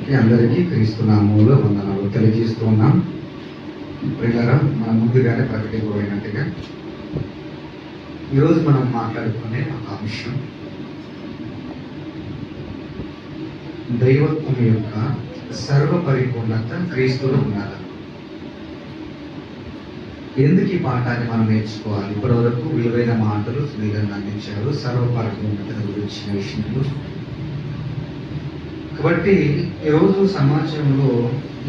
మీ అందరికీ క్రీస్తు నామములో వందనాలు తెలియజేస్తూ ఉన్నాం. ప్రియులారా, మనం ముందుగానే ప్రకటించబడినట్టుగా ఈరోజు మనం మాట్లాడుకునే ఒక అంశం దైవత్వం యొక్క సర్వ పరిపూర్ణత క్రీస్తులో ఉన్నదా. ఎందుకు ఈ పాఠాన్ని మనం నేర్చుకోవాలి? ఇప్పటివరకు విలువైన మాటలు సునీలంగా అందించారు సర్వ పరిపూర్ణత గురించిన విషయంలో. కాబట్టి ఈరోజు సమాజంలో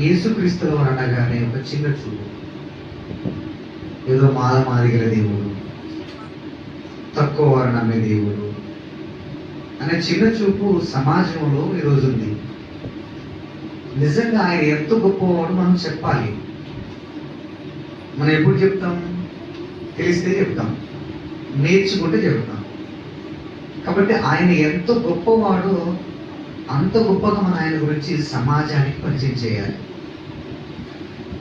యేసుక్రీస్తులు అనగానే ఒక చిన్న చూపు, ఏదో మాదిగల దేవుడు, తక్కువ వారు నమ్మే దేవుడు అనే చిన్న చూపు సమాజంలో ఈరోజు ఉంది. నిజంగా ఆయన ఎంతో గొప్పవాడు మనం చెప్పాలి. మనం ఎప్పుడు చెప్తాం? తెలిస్తే చెప్తాం, నేర్చుకుంటే చెప్తాం. కాబట్టి ఆయన ఎంతో గొప్పవాడు, అంత గొప్పగా మన ఆయన గురించి సమాజానికి పరిచయం చేయాలి.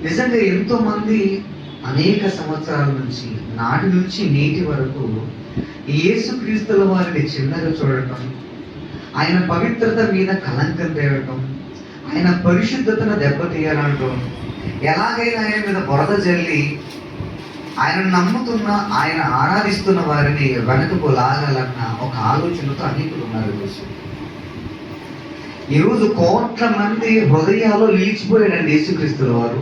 నిజంగా ఎంతో మంది అనేక సంవత్సరాల నుంచి, నాటి నుంచి నేటి వరకు యేసుక్రీస్తుల వారిని చిన్నగా చూడటం, ఆయన పవిత్రత మీద కలంకం తేవటం, ఆయన పరిశుద్ధతను దెబ్బతీయాలంటూ ఎలాగైనా ఆయన మీద బురద జల్లి ఆయన నమ్ముతున్న, ఆయన ఆరాధిస్తున్న వారిని వెనకకు లాగాలన్న ఒక ఆలోచనతో అనేకులు ఉన్నారు. ఈరోజు కోట్ల మంది హృదయాల్లో నిలిచిపోయాడండి యేసుక్రీస్తుల వారు.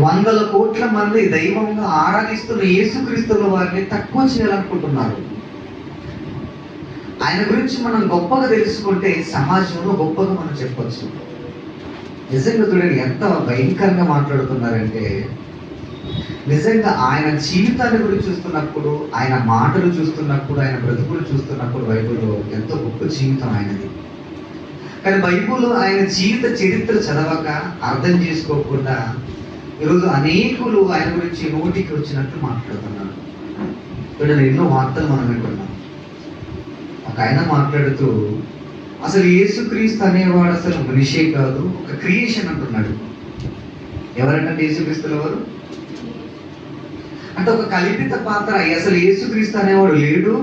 వందల కోట్ల మంది దైవంగా ఆరాధిస్తున్న యేసుక్రీస్తుల వారిని తక్కువ చేయాలనుకుంటున్నారు. ఆయన గురించి మనం గొప్పగా తెలుసుకుంటే సమాజంలో గొప్పగా మనం చెప్పచ్చు. నిజంగా చూడండి ఎంత భయంకరంగా మాట్లాడుతున్నారంటే, నిజంగా ఆయన జీవితాన్ని గురించి చూస్తున్నప్పుడు, ఆయన మాటలు చూస్తున్నప్పుడు, ఆయన బ్రతుకులు చూస్తున్నప్పుడు బైబిల్లో ఎంతో గొప్ప జీవితం ఆయనది. కానీ బైబిల్లో ఆయన జీవిత చరిత్ర చదవక అర్థం చేసుకోకుండా ఈరోజు అనేకులు ఆయన గురించి నోటికి వచ్చినట్టు మాట్లాడుతున్నారు. ఇక్కడ ఎన్నో వార్తలు మనం వింటున్నాం. ఒక ఆయన మాట్లాడుతూ అసలు యేసుక్రీస్తు అనేవాడు అసలు మనిషే కాదు, ఒక క్రియేషన్ అంటున్నాడు. ఎవరంటే యేసుక్రీస్తుల వారు అంటే ఒక కల్పిత పాత్ర. అసలు యేసుక్రీస్తు అనేవాడు లేడు,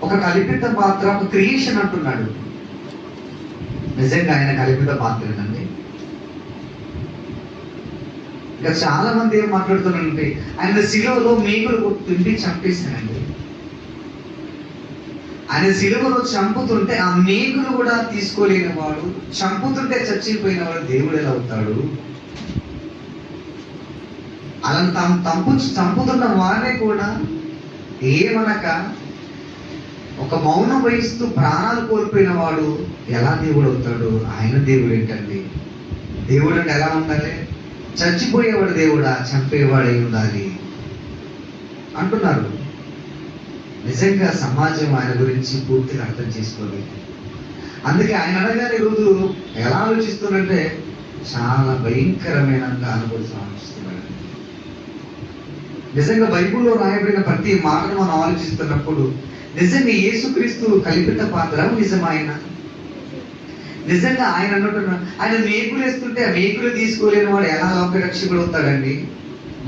ఒక కల్పిత పాత్ర, ఒక క్రియేషన్ అంటున్నాడు. నిజంగా ఆయన కల్పిత పాత్రనండి. ఇంకా చాలా మంది ఏం మాట్లాడుతున్నారంటే ఆయన శిలువలో మేకులు తిండి చంపేశానండి. ఆయన శిలువలో చంపుతుంటే ఆ మేకులు కూడా తీసుకోలేని వాడు, చంపుతుంటే చచ్చిపోయిన వాడు దేవుడు ఎలా అవుతాడు? అలా చంపుతున్న వారిని కూడా ఏమనక ఒక మౌనం వహిస్తూ ప్రాణాలు కోల్పోయిన వాడు ఎలా దేవుడు అవుతాడు? ఆయన దేవుడు ఏంటండి? దేవుడు అంటే ఎలా ఉండాలి? చచ్చిపోయేవాడు దేవుడా, చంపేవాడై ఉండాలి అంటున్నారు. నిజంగా సమాజం ఆయన గురించి పూర్తిగా అర్థం చేసుకోలేదు. అందుకే ఆయన అనగానే ఈరోజు ఎలా ఆలోచిస్తున్నారంటే చాలా భయంకరమైన అనుభూతి ఆలోచిస్తున్నాడు. నిజంగా బైబిల్లో రాయబడిన ప్రతి మాటను మనం ఆలోచిస్తున్నప్పుడు నిజంగా యేసుక్రీస్తు కల్పిత పాత్ర నిజమైన నిజంగా ఆయన అన్నట్టున్నాడు. ఆయన మేకులు వేస్తుంటే ఆ మేకులు తీసుకోలేని వాడు ఎలా లోకరక్షకుడు అవుతాడండి?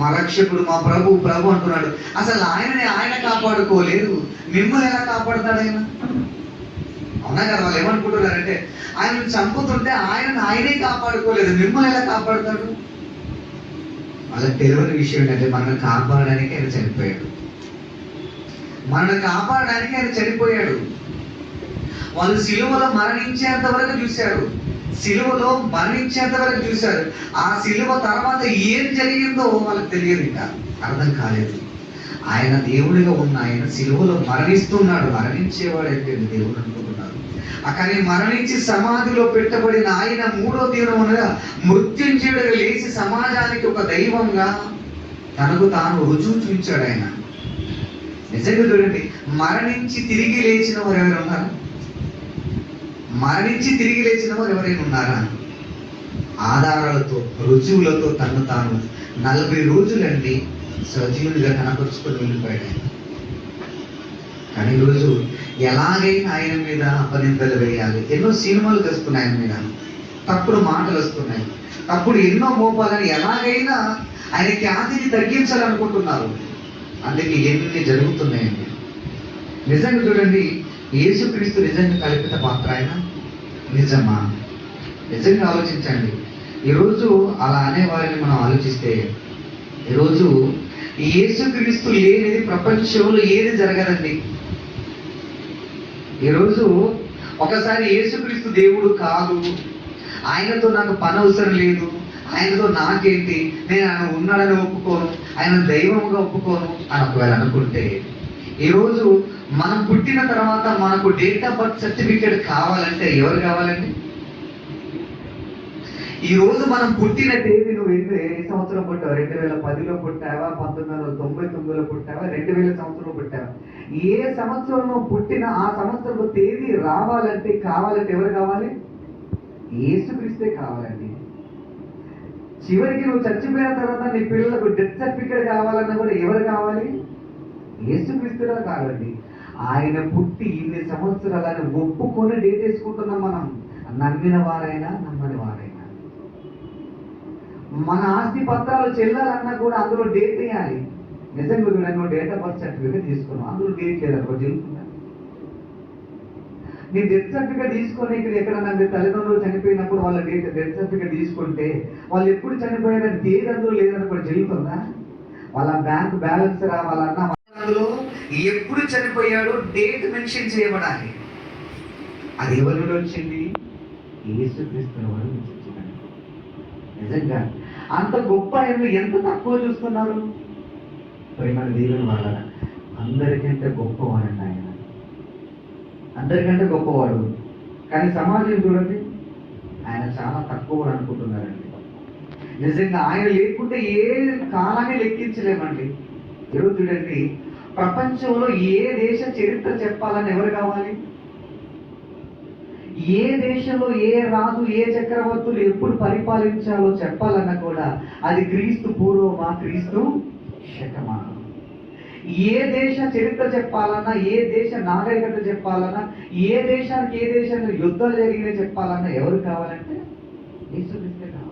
మా రక్షకుడు, మా ప్రభు ప్రభు అంటున్నాడు. అసలు ఆయన కాపాడుకోలేదు, మిమ్మల్ని ఎలా కాపాడుతాడు ఆయన? అవునా కదా? వాళ్ళు ఏమనుకుంటున్నారంటే ఆయన చంపుతుంటే ఆయనే కాపాడుకోలేదు, మిమ్మల్ని ఎలా కాపాడుతాడు? వాళ్ళకి తెలియని విషయం ఏంటంటే మనల్ని కాపాడడానికి ఆయన చనిపోయాడు. మనల్ని కాపాడడానికి ఆయన చనిపోయాడు. వాళ్ళు సిలువలో మరణించేంత వరకు చూశారు, సిలువలో మరణించేంత వరకు చూశారు. ఆ సిలువ తర్వాత ఏం జరిగిందో వాళ్ళకి తెలియదు, ఇంకా అర్థం కాలేదు. ఆయన దేవుడిగా ఉన్న ఆయన సిలువలో మరణిస్తున్నాడు. మరణించేవాడైతే దేవుడు అనుకుంటున్నారు. కానీ మరణించి సమాధిలో పెట్టబడిన ఆయన మూడో దినం అనగా మృత్యుంజయుడిగా లేచి సమాజానికి ఒక దైవంగా తనకు తాను రుజువు చూపించాడు ఆయన. నిజంగా చూడండి, మరణించి తిరిగి లేచిన వారు ఎవరైనా ఉన్నారా? మరణించి తిరిగి లేచిన వారు ఎవరైనా ఉన్నారా? ఆధారాలతో, రుజువులతో తను తాను 40 రోజులండి సజీవుడిగా కనపరుచుకొని వెళ్ళిపోయాడు ఆయన. కానీ ఈరోజు ఎలాగైనా ఆయన మీద అపనిందలు వేయాలి. ఎన్నో సినిమాలు వస్తున్నాయి ఆయన మీద, తప్పుడు మాటలు వస్తున్నాయి, తప్పుడు ఎన్నో మోపాలని ఎలాగైనా ఆయన ఖ్యాతిని తగ్గించాలనుకుంటున్నారు. అందుకే ఎన్ని జరుగుతున్నాయండి. నిజంగా చూడండి, యేసుక్రీస్తు నిజంగా కల్పిత పాత్ర ఆయన నిజమా? నిజంగా ఆలోచించండి. ఈరోజు అలా అనేవారిని మనం ఆలోచిస్తే, ఈరోజు యేసుక్రీస్తు లేనిది ప్రపంచంలో ఏది జరగదండి. ఈరోజు ఒకసారి యేసుక్రీస్తు దేవుడు కాదు, ఆయనతో నాకు పని అవసరం లేదు, ఆయనతో నాకేంటి, నేను ఆయన ఉన్నాడని ఒప్పుకోను, ఆయన దైవంగా ఒప్పుకోను అని ఒకవేళ అనుకుంటే, ఈరోజు మనం పుట్టిన తర్వాత మనకు డేట్ ఆఫ్ బర్త్ సర్టిఫికేట్ కావాలంటే ఎవరు కావాలండి? ఈ రోజు మనం పుట్టిన తేదీ నువ్వు ఏ సంవత్సరం పుట్టావు? 2010లో పుట్టావా, 1999లో పుట్టావా, 2000 సంవత్సరంలో పుట్టావా? ఏ సంవత్సరంలో పుట్టిన ఆ సంవత్సరం తేదీ కావాలంటే ఎవరు కావాలి? యేసుక్రీస్తే కావాలండి. చివరికి నువ్వు చచ్చిపోయిన తర్వాత నీ పిల్లలకు డెత్ సర్టిఫికేట్ కావాలన్నా కూడా ఎవరు కావాలి? యేసుక్రీస్తుగా కావాలండి. ఆయన పుట్టి ఇన్ని సంవత్సరాలని ఒప్పుకొని డేట్ వేసుకుంటున్నాం మనం, నమ్మిన వారైనా నమ్మని వారైనా. మన ఆస్తి పత్రాలు చెల్లాలన్నా కూడా అందులో డేట్ వేయాలి. నిజంగా నువ్వు డేట్ ఆఫ్ బర్త్ సర్టిఫికేట్ తీసుకున్నావు, అందులో డేట్ లేదనుకో జరుగుతుందా? నీ డెత్ సర్టిఫికేట్ తీసుకొని ఇక్కడ ఎక్కడన్నా తల్లిదండ్రులు చనిపోయినప్పుడు వాళ్ళ డెత్ సర్టిఫికేట్ తీసుకుంటే వాళ్ళు ఎప్పుడు చనిపోయారని తేదీ అందులో లేదనుకో జరుగుతుందా? వాళ్ళ బ్యాంక్ బ్యాలెన్స్ రావాలన్నా అందులో ఎప్పుడు చనిపోయాడో డేట్ మెన్షన్ చేయబడాలి. అది ఎవరి నుండి వచ్చింది? యేసుక్రీస్తు వారు నుంచి వచ్చింది. నిజంగా అంత గొప్ప ఆయన ఎంత తక్కువ చూస్తున్నారు? ప్రేమ దేవుని వల్ల అందరికంటే గొప్పవాడండి ఆయన, అందరికంటే గొప్పవాడు. కానీ సమాజం చూడండి, ఆయన చాలా తక్కువ అనుకుంటున్నారండి. నిజంగా ఆయన లేకుంటే ఏ కాలాన్ని లెక్కించలేమండి. ఈరోజు చూడండి, ప్రపంచంలో ఏ దేశ చరిత్ర చెప్పాలని ఎవరు కావాలి? ఏ దేశంలో ఏ రాజు ఏ చక్రవర్తులు ఎప్పుడు పరిపాలించాలో చెప్పాలన్నా కూడా అది క్రీస్తు పూర్వమా క్రీస్తు శకమా? ఏ దేశ చరిత్ర చెప్పాలన్నా, ఏ దేశ నాగరికత చెప్పాలన్నా, ఏ దేశంలో యుద్ధాలు జరిగినాయి చెప్పాలన్నా ఎవరు కావాలంటే యేసుక్రీస్తే కావాలి.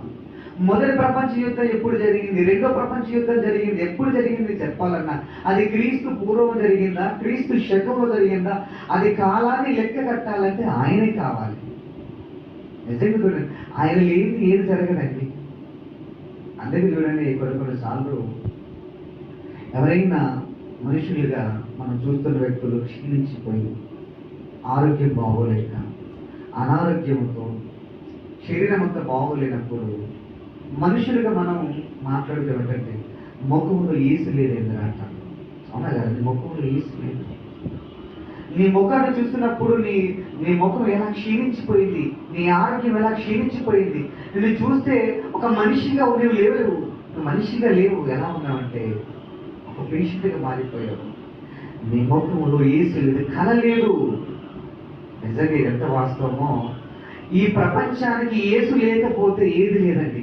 మొదటి ప్రపంచ యుద్ధం ఎప్పుడు జరిగింది, రెండో ప్రపంచ యుద్ధం జరిగింది ఎప్పుడు జరిగింది చెప్పాలన్నా అది క్రీస్తు పూర్వం జరిగిందా, క్రీస్తు శకంలో జరిగిందా, అది కాలాన్ని లెక్క కట్టాలంటే ఆయనే కావాలి. నిజంగా చూడండి, ఆయన లేని ఏది జరగదండి. అందుకే చూడండి, కొన్నిసార్లు ఎవరైనా మనుషులుగా మనం చూస్తున్న వ్యక్తులు క్షీణించిపోయి ఆరోగ్యం బాగోలేక అనారోగ్యంతో శరీరం అంతా బాగోలేనప్పుడు మనుషులుగా మనం మాట్లాడుతూ ఏంటంటే ముఖంలో ఏసు లేదేంద్రా అంటారు. అవునా కదా? నీ ముఖంలో ఏసు లేదు. నీ ముఖాన్ని చూస్తున్నప్పుడు నీ ముఖం ఎలా క్షీణించిపోయింది, నీ ఆరోగ్యం ఎలా క్షీణించిపోయింది. నిన్ను చూస్తే ఒక మనిషిగా నువ్వు లేవు, నువ్వు మనిషిగా లేవు. ఎలా ఉన్నావంటే ఒక పేషెంట్గా మారిపోయావు. నీ ముఖంలో ఏసు లేదు, కళ లేదు. నిజంగా ఎంత వాస్తవమో, ఈ ప్రపంచానికి యేసు లేకపోతే ఏది లేదండి.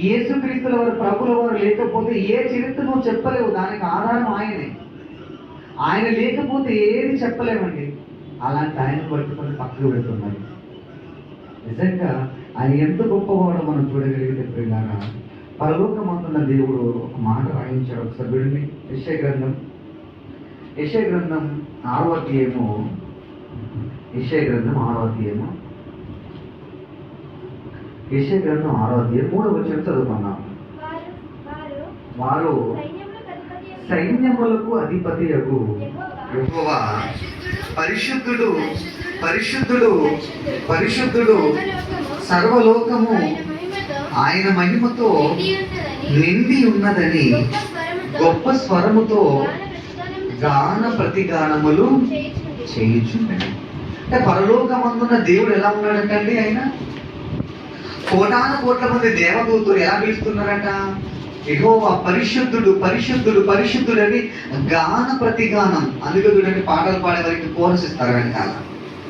యేసుక్రీస్తుల వారు ప్రభుల వారు లేకపోతే ఏ చరిత్ర నువ్వు చెప్పలేవు. దానికి ఆధారం ఆయనే. ఆయన లేకపోతే ఏది చెప్పలేమండి. అలాంటి ఆయన పట్టుకొని పక్కకు పెడుతున్నారు. నిజంగా ఆయన ఎంత గొప్పవాడో మనం చూడగలిగితే ప్రియులారా, పరలోకమందున్న దేవుడు ఒక మాట రాయించాడు. ఒకసారి వినండి. యెషయా గ్రంథం 6వ అధ్యాయము, యెషయా గ్రంథం 6వ అధ్యాయము, యెషయా గ్రంథం 6వ అధ్యాయం 3వ వచనం చదువుకున్నాం. వారు సైన్యములకు అధిపతియగు యెహోవా పరిశుద్ధుడు పరిశుద్ధుడు పరిశుద్ధుడు, సర్వలోకము ఆయన మహిమతో నిండి ఉన్నదని గొప్ప స్వరముతో గాన ప్రతిగానములు చేయుచున్నాడు. అంటే పరలోకమందున్న దేవుడు ఎలా ఉన్నాడంటండి? ఆయన కోటాను కోట్ల మంది దేవదూతులు ఎలా పిలుస్తున్నారట? యెహోవా పరిశుద్ధుడు పరిశుద్ధుడు పరిశుద్ధుడు అని గాన ప్రతిగానం. అందుకే చూడండి, పాటలు పాడే వారికి కోరస్ ఇస్తారు వెనకాల.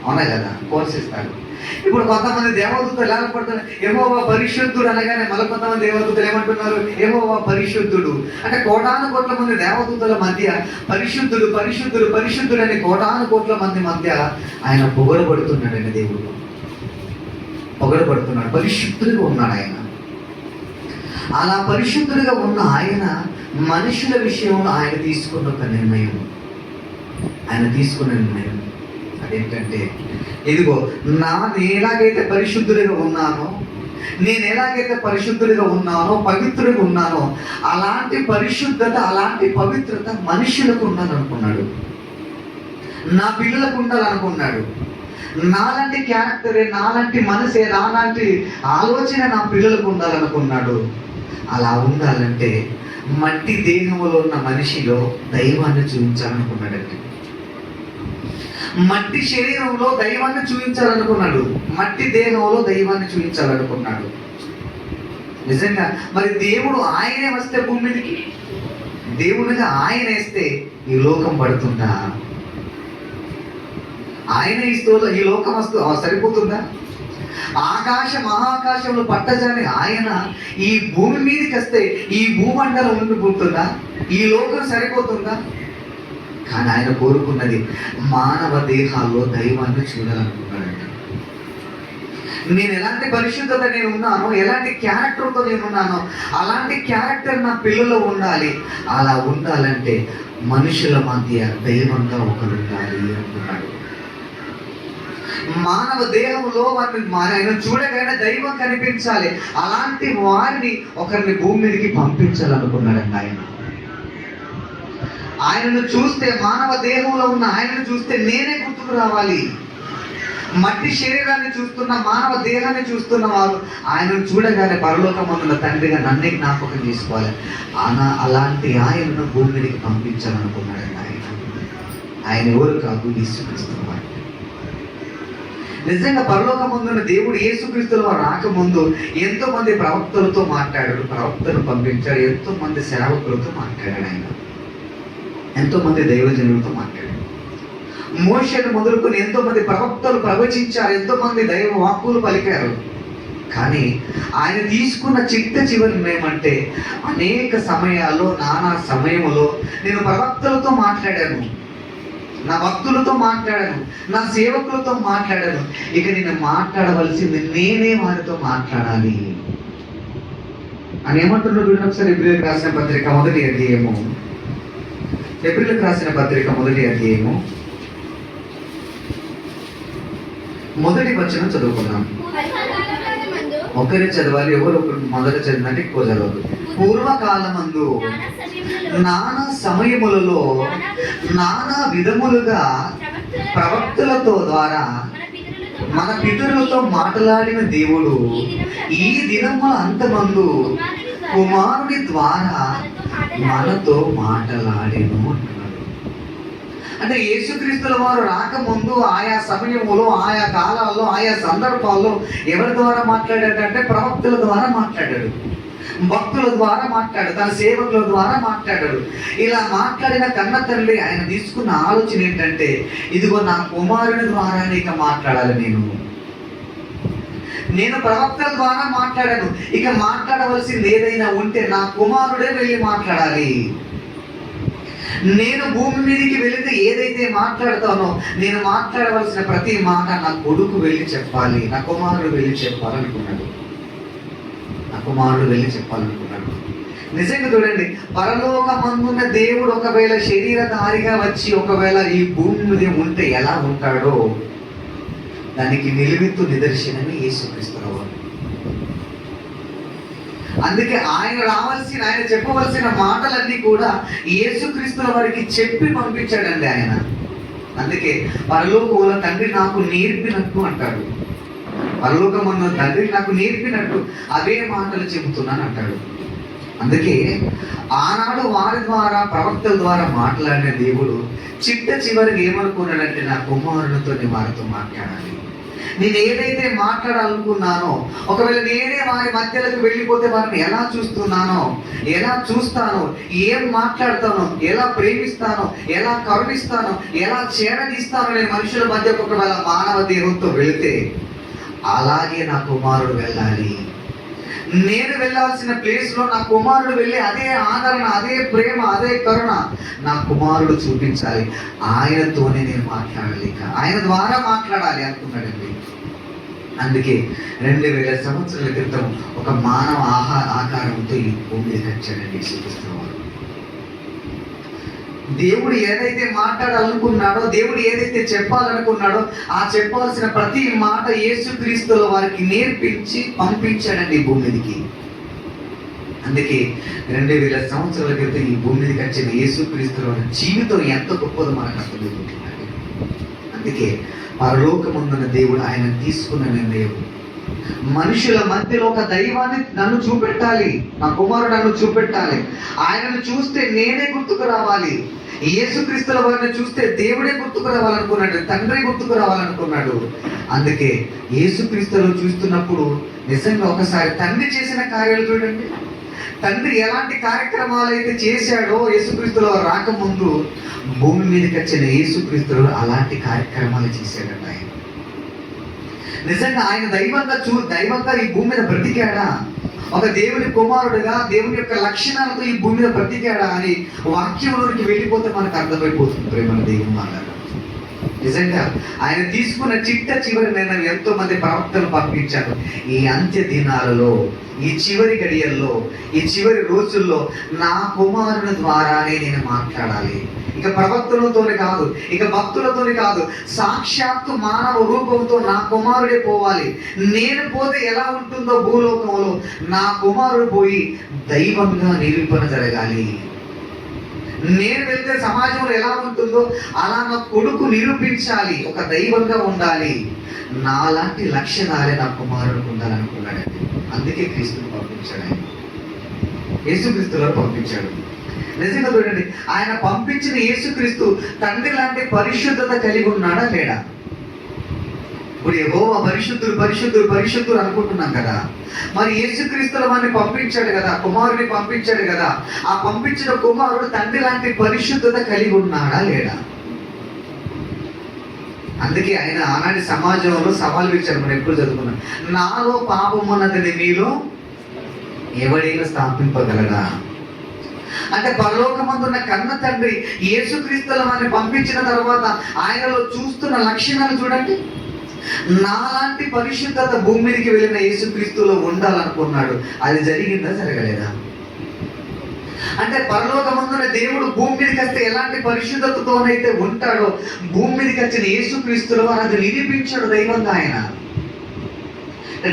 అవునా కదా? కోరస్ ఇస్తారు. ఇప్పుడు కొంతమంది దేవదూతలు ఎలా పడుతున్నారు? యెహోవా పరిశుద్ధుడు అనగానే మళ్ళీ కొంతమంది దేవదూతలు ఏమంటున్నారు? యెహోవా పరిశుద్ధుడు. అంటే కోటాను కోట్ల మంది దేవదూతల మధ్య పరిశుద్ధుడు పరిశుద్ధుడు పరిశుద్ధుడు అని కోటాను కోట్ల మంది మధ్య ఆయన పొగడబడుతున్నాడండి. దేవుడు పొగడబడుతున్నాడు, పరిశుద్ధుడిగా ఉన్నాడు ఆయన. అలా పరిశుద్ధుడిగా ఉన్న ఆయన మనుషుల విషయంలో ఆయన తీసుకున్న ఒక నిర్ణయం, అదేంటంటే, ఇదిగో నేను ఎలాగైతే పరిశుద్ధుడిగా ఉన్నానో, నేను ఎలాగైతే పరిశుద్ధుడిగా ఉన్నానో, పవిత్రుడిగా ఉన్నానో, అలాంటి పరిశుద్ధత, అలాంటి పవిత్రత మనుషులకు ఉండాలనుకున్నాడు, నా పిల్లలకు ఉండాలనుకున్నాడు. నాలాంటి క్యారెక్టరే, నాలాంటి మనసే, నాలాంటి ఆలోచన నా పిల్లలకు ఉండాలనుకున్నాడు. అలా ఉండాలంటే మట్టి దేహంలో ఉన్న మనిషిలో దైవాన్ని చూపించాలనుకున్నాడండి. మట్టి శరీరంలో దైవాన్ని చూపించాలనుకున్నాడు, మట్టి దేహంలో దైవాన్ని చూపించాలనుకున్నాడు. నిజంగా మరి దేవుడు ఆయనే వస్తే భూమి మీదకి, దేవునిగా ఆయన వేస్తే ఈ లోకం పడుతుందా? ఆయన ఇస్తూ ఈ లోకం వస్తూ సరిపోతుందా? ఆకాశ మహాకాశంలో పట్టజాని ఆయన ఈ భూమి మీదకి వస్తే ఈ భూమండలం ఉండిపోతుందా? ఈ లోకం సరిపోతుందా? కానీ ఆయన కోరుకున్నది మానవ దేహాల్లో దైవాన్ని చూడాలనుకున్నాడంట. నేను ఎలాంటి పరిశుద్ధత నేను ఉన్నానో, ఎలాంటి క్యారెక్టర్తో నేను ఉన్నానో, అలాంటి క్యారెక్టర్ నా పిల్లల్లో ఉండాలి. అలా ఉండాలంటే మనుషుల మధ్య దైవంగా ఒకరు ఉండాలి అనుకున్నాడు. మానవ దేహంలో వారిని ఆయన చూడగానే దైవం కనిపించాలి. అలాంటి వారిని ఒకరిని భూమి మీదకి పంపించాలనుకున్నాడండి ఆయన. ఆయనను చూస్తే, మానవ దేహంలో ఉన్న ఆయనను చూస్తే నేనే గుర్తుకు రావాలి. మట్టి శరీరాన్ని చూస్తున్న, మానవ దేహాన్ని చూస్తున్న వారు ఆయనను చూడగానే పరలోకమందున తండ్రిగా నన్నే జ్ఞాపకం చేసుకోవాలి. అలాంటి ఆయనను భూమి మీదకి పంపించాలనుకున్నాడండి ఆయన. ఆయన ఎవరు కాదు, యేసుక్రీస్తు వారు. నిజంగా పరలోకమందున దేవుడు యేసుక్రీస్తుల వారు రాకముందు ఎంతో మంది ప్రవక్తలతో మాట్లాడాడు, ప్రవక్తను పంపించాడు, ఎంతో మంది సేవకులతో మాట్లాడాడు ఆయన, ఎంతో మంది దైవజనులతో మాట్లాడాడు. మోషేను మొదలుకొని ఎంతో మంది ప్రవక్తలు ప్రవచించారు, ఎంతో మంది దైవ వాక్కులు పలికారు. కానీ ఆయన తీసుకున్న చివరి ఏమంటే, అనేక సమయాల్లో, నానా సమయంలో నేను ప్రవక్తలతో మాట్లాడాను, నా భక్తులతో మాట్లాడాను, నా సేవకులతో మాట్లాడాను. ఇక నేను మాట్లాడవలసింది నేనే వారితో మాట్లాడాలి అని ఏమంటున్నాడు. ఒకసారి ఏప్రిల్కి రాసిన పత్రిక మొదటి అధ్యాయము, ఏప్రిల్కి రాసిన పత్రిక మొదటి అధ్యాయము మొదటి వచనం చదువుకున్నాం. ఒకరి చదవాలి, ఎవరు మొదట చదివినట్టు ఎక్కువ చదవదు. పూర్వకాలమందు నానా సమయములలో నానా విధములుగా ప్రవక్తలతో ద్వారా మన పితరులతో మాట్లాడిన దేవుడు ఈ దినముల అంతమందు కుమారుని ద్వారా మనతో మాట్లాడేను అంటున్నాడు. అంటే యేసుక్రీస్తుల వారు రాకముందు ఆయా సమయంలో, ఆయా కాలాల్లో, ఆయా సందర్భాల్లో ఎవరి ద్వారా మాట్లాడాడంటే ప్రవక్తల ద్వారా మాట్లాడాడు, భక్తుల ద్వారా మాట్లాడు, తన సేవకుల ద్వారా మాట్లాడాడు. ఇలా మాట్లాడిన కన్న తండ్రి ఆయన తీసుకున్న ఆలోచన ఏంటంటే, ఇదిగో నా కుమారుని ద్వారా ఇక మాట్లాడాలి. నేను ప్రవక్తల ద్వారా మాట్లాడాను, ఇక మాట్లాడవలసింది ఏదైనా ఉంటే నా కుమారుడే వెళ్ళి మాట్లాడాలి. నేను భూమి మీదకి వెళితే ఏదైతే మాట్లాడతానో, నేను మాట్లాడవలసిన ప్రతి మాట నా కొడుకు వెళ్ళి చెప్పాలి, నా కుమారుడు వెళ్ళి చెప్పాలనుకున్నాడు, నా కుమారుడు వెళ్ళి చెప్పాలనుకున్నాడు. నిజంగా చూడండి, పరలోకమందున్న దేవుడు ఒకవేళ శరీరధారిగా వచ్చి ఒకవేళ ఈ భూమి మీద ఉంటే ఎలా ఉంటాడో దానికి నిలువెత్తు నిదర్శనమే యేసుక్రీస్తు వారు. అందుకే ఆయన రావాల్సిన, ఆయన చెప్పవలసిన మాటలన్నీ కూడా యేసుక్రీస్తుల వారికి చెప్పి పంపించాడండి ఆయన. అందుకే పరలోకముల తండ్రి నాకు నేర్పినట్టు అంటాడు, పరలోకమున్న తండ్రి నాకు నేర్పినట్టు అవే మాటలు చెబుతున్నాను అంటాడు. అందుకే ఆనాడు వారి ద్వారా, ప్రవక్తల ద్వారా మాట్లాడిన దేవుడు చివరికి ఏమనుకున్నాడంటే, నా కుమారునితో వారితో మాట్లాడాలి. నేను ఏదైతే మాట్లాడాలనుకున్నానో, ఒకవేళ నేనే వారి మధ్యలోకి వెళ్ళిపోతే వారిని ఎలా చూస్తున్నానో, ఎలా చూస్తానో, ఏం మాట్లాడతానో, ఎలా ప్రేమిస్తానో, ఎలా కరుణిస్తానో, ఎలా చేరదీస్తానో, నేను మనుషుల మధ్య ఒకవేళ మానవ దేహంతో వెళితే అలాగే నా కుమారుడు వెళ్ళాలి. నేను వెళ్ళాల్సిన ప్లేస్లో నా కుమారుడు వెళ్ళి అదే ఆదరణ, అదే ప్రేమ, అదే కరుణ నా కుమారుడు చూపించాలి. ఆయనతోనే నేను మాట్లాడాలి, ఆయన ద్వారా మాట్లాడాలి అనుకున్నాడండి. అందుకే 2000 సంవత్సరాల క్రితం ఒక మానవ ఆకారంతో ఈ భూమికి వచ్చాడండి యేసుక్రీస్తు వారు. దేవుడు ఏదైతే మాట్లాడాలనుకున్నాడో, దేవుడు ఏదైతే చెప్పాలనుకున్నాడో ఆ చెప్పాల్సిన ప్రతి మాట యేసుక్రీస్తుల వారికి నేర్పించి పంపించాడండి ఈ భూమి మీదకి. అందుకే 2000 సంవత్సరాల క్రితం ఈ భూమి మీదకి వచ్చిన యేసుక్రీస్తుల వారి జీవితం ఎంత గొప్పదో మనకు అర్థమవుతుందండి. అందుకే పరలోకమున్న దేవుడు ఆయన తీసుకున్న నిర్ణయం, మనుషుల మధ్యలో ఒక దైవాన్ని నన్ను చూపెట్టాలి, నా కుమారుడు నన్ను చూపెట్టాలి, ఆయనను చూస్తే నేనే గుర్తుకు రావాలి. యేసుక్రీస్తుల వారిని చూస్తే దేవుడే గుర్తుకు రావాలనుకున్నాడు, తండ్రి గుర్తుకు రావాలనుకున్నాడు. అందుకే యేసుక్రీస్తులు చూస్తున్నప్పుడు నిజంగా ఒకసారి తండ్రి చేసిన కార్యాలు చూడండి. తండ్రి ఎలాంటి కార్యక్రమాలు అయితే చేశాడో యేసుక్రీస్తుల వారు రాకముందు భూమి మీదకి వచ్చిన యేసుక్రీస్తులు అలాంటి కార్యక్రమాలు చేశాడట. ఆయన నిజంగా ఆయన దైవంగా ఈ భూమి మీద బ్రతికాడా, ఒక దేవుని కుమారుడుగా దేవుని యొక్క లక్షణాలతో ఈ భూమి మీద బ్రతికాడా అని వాక్యంలోనికి వెళ్ళిపోతే మనకు అర్థమైపోతుంది. ప్రేమ దేవుని మాట నిజంగా ఆయన తీసుకున్న చివరి నిర్ణయం ఎంతో మంది ప్రవక్తలు పంపించారు. ఈ అంత్య దినాలలో, ఈ చివరి గడియల్లో, ఈ చివరి రోజుల్లో నా కుమారుని ద్వారానే నేను మాట్లాడాలి. ఇక ప్రవక్తలతోనే కాదు, ఇక భక్తులతోనే కాదు, సాక్షాత్తు మానవ రూపంతో నా కుమారుడే పోవాలి. నేను పోతే ఎలా ఉంటుందో భూలోకంలో, నా కుమారుడు పోయి దైవంగా నిరూపణ జరగాలి. నేను వెళ్తే సమాజంలో ఎలా ఉంటుందో అలా నా కొడుకు నిరూపించాలి, ఒక దైవంగా ఉండాలి. నాలాంటి లక్షణాలే నా కుమారుడికి ఉండాలనుకున్నాడండి. అందుకే క్రీస్తుని పంపించాడు, ఆయన యేసుక్రీస్తులో పంపించాడు. నిజంగా చూడండి, ఆయన పంపించిన యేసుక్రీస్తు తండ్రి లాంటి పరిశుద్ధత కలిగి ఉన్నాడా లేడా? ఇప్పుడు యెహోవా పరిశుద్ధుడు పరిశుద్ధుడు పరిశుద్ధుడు అనుకుంటున్నాం కదా, మరి యేసుక్రీస్తుల వారిని పంపించాడు కదా, కుమారుని పంపించాడు కదా, ఆ పంపించిన కుమారుడు తండ్రి లాంటి పరిశుద్ధత కలిగి ఉన్నాడా లేడా? అందుకే ఆయన ఆనాటి సమాజంలో సవాల్ ఇచ్చారు, మనం ఎప్పుడు చదువుకున్నాం, నాలో పాపం అన్నది మీలో ఎవడైనా స్థాపింపగలడా? అంటే పరలోకమందున్న కన్న తండ్రి యేసుక్రీస్తుల వారిని పంపించిన తర్వాత ఆయనలో చూస్తున్న లక్షణాలు చూడండి. నాలాంటి పరిశుద్ధత భూమి మీదకి వెళ్ళిన యేసుక్రీస్తులో ఉండాలనుకున్నాడు. అది జరిగిందా, జరగలేదా? అంటే పరలోకమందున దేవుడు భూమి మీదకి వస్తే ఎలాంటి పరిశుద్ధతతోనైతే ఉంటాడో, భూమి మీదకి వచ్చిన యేసుక్రీస్తుల వారు అది నిరూపించాడు దైవంగా ఆయన.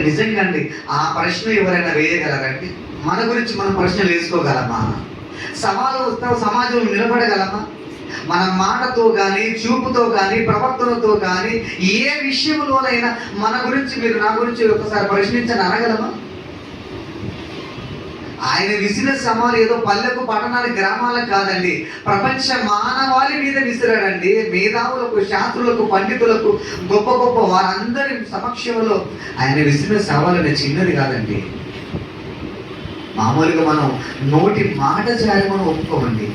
నిజంగా అండి, ఆ ప్రశ్న ఎవరైనా వేయగలరండి? మన గురించి మనం ప్రశ్నలు వేసుకోగలమా? సవాలు వస్తావు సమాజంలో నిలబడగలమా? మన మాటతో కానీ, చూపుతో కానీ, ప్రవర్తనతో కానీ, ఏ విషయంలోనైనా మన గురించి, మీరు నా గురించి ఒకసారి ప్రశ్నించని అనగలమా? ఆయన విసిరిన సవాలు ఏదో పల్లెకు, పట్టణాలకు, గ్రామాలకు కాదండి, ప్రపంచ మానవాళి మీద విసిరాడండి. మేధావులకు, శాస్త్రులకు, పండితులకు, గొప్ప గొప్ప వారందరి సమక్షంలో ఆయన విసిరిన సవాలు చిన్నది కాదండి. మామూలుగా మనం నోటి మాట జారి మనం ఒప్పుకోమండి,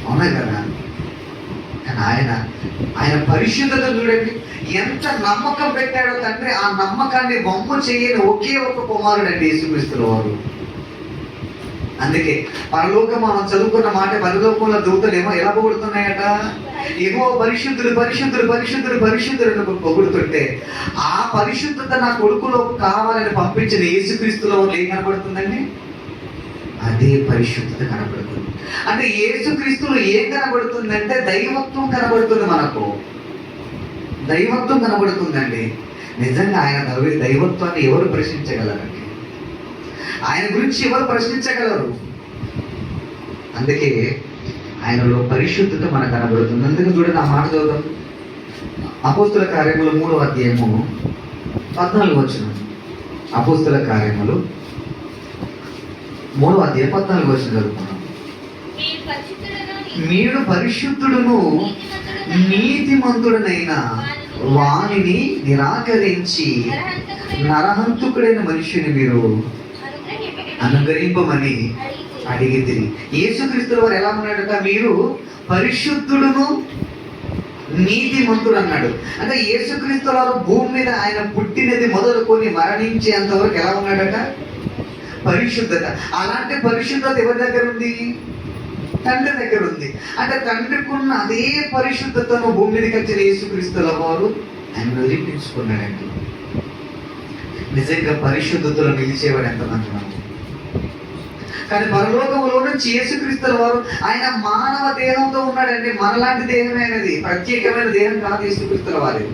అవునా కదా? కానీ ఆయన పరిశుద్ధత చూడండి, ఎంత నమ్మకం పెట్టాడో తండ్రి. ఆ నమ్మకాన్ని బొమ్మ చేయని ఒకే ఒక కుమారుడు అండి యేసుక్రీస్తుల వారు. అందుకే పరలోకం మనం చదువుకున్న మాట, పరలోకంలో దూతలేమో ఎలా పొగుడుతున్నాయట, ఏమో పరిశుద్ధుడు పరిశుద్ధుడు పరిశుద్ధుడు పరిశుద్ధుడు పొగుడుతుంటే, ఆ పరిశుద్ధత నా కొడుకులో కావాలని పంపించిన యేసుక్రీస్తులో ఏం కనబడుతుందండి? అదే పరిశుద్ధత కనబడుతుంది. అంటే యేసుక్రీస్తులో ఏం కనబడుతుందంటే దైవత్వం కనబడుతుంది. మనకు దైవత్వం కనబడుతుందండి. నిజంగా ఆయన దైవత్వాన్ని ఎవరు ప్రశ్నించగలరండి? ఆయన గురించి ఎవరు ప్రశ్నించగలరు? అందుకే ఆయనలో పరిశుద్ధత మనకు కనబడుతుంది. అందుకే చూడండి, ఆ మాట చదువుతాం. అపోస్తుల కార్యములు 3వ అధ్యాయము 14వ వచనం. అపోస్తుల కార్యములు 3వ అధ్యాయం 14వ వచనం చదువుకున్నాం. మీరు పరిశుద్ధుడును నీతిమంతుడనైన వానిని నిరాకరించి నరహంతుకుడైన మనిషిని మీరు అనుగ్రహింపమని అడిగితిరి. యేసుక్రీస్తుల వారు ఎలా ఉన్నాడట? మీరు పరిశుద్ధుడును నీతిమంతుడు అన్నాడు. అంటే యేసుక్రీస్తుల వారు భూమి మీద ఆయన పుట్టినది మొదలుకొని మరణించేంత వరకు ఎలా ఉన్నాడట? పరిశుద్ధత. అలాంటి పరిశుద్ధత ఎవరి దగ్గర ఉంది? తండ్రి దగ్గర ఉంది. అంటే తండ్రికి ఉన్న అదే పరిశుద్ధతను భూమి మీదకి వచ్చిన యేసుక్రీస్తుల వారు ఆయన నిరూపించుకున్నాడండి. నిజంగా పరిశుద్ధతలో నిలిచేవాడు ఎంతమంది? మనం కానీ పరలోకములో నుంచి యేసుక్రీస్తుల వారు ఆయన మానవ దేహంతో ఉన్నాడండి. మనలాంటి దేహమే అనేది, ప్రత్యేకమైన దేహం కాదు యేసుక్రీస్తుల వారి.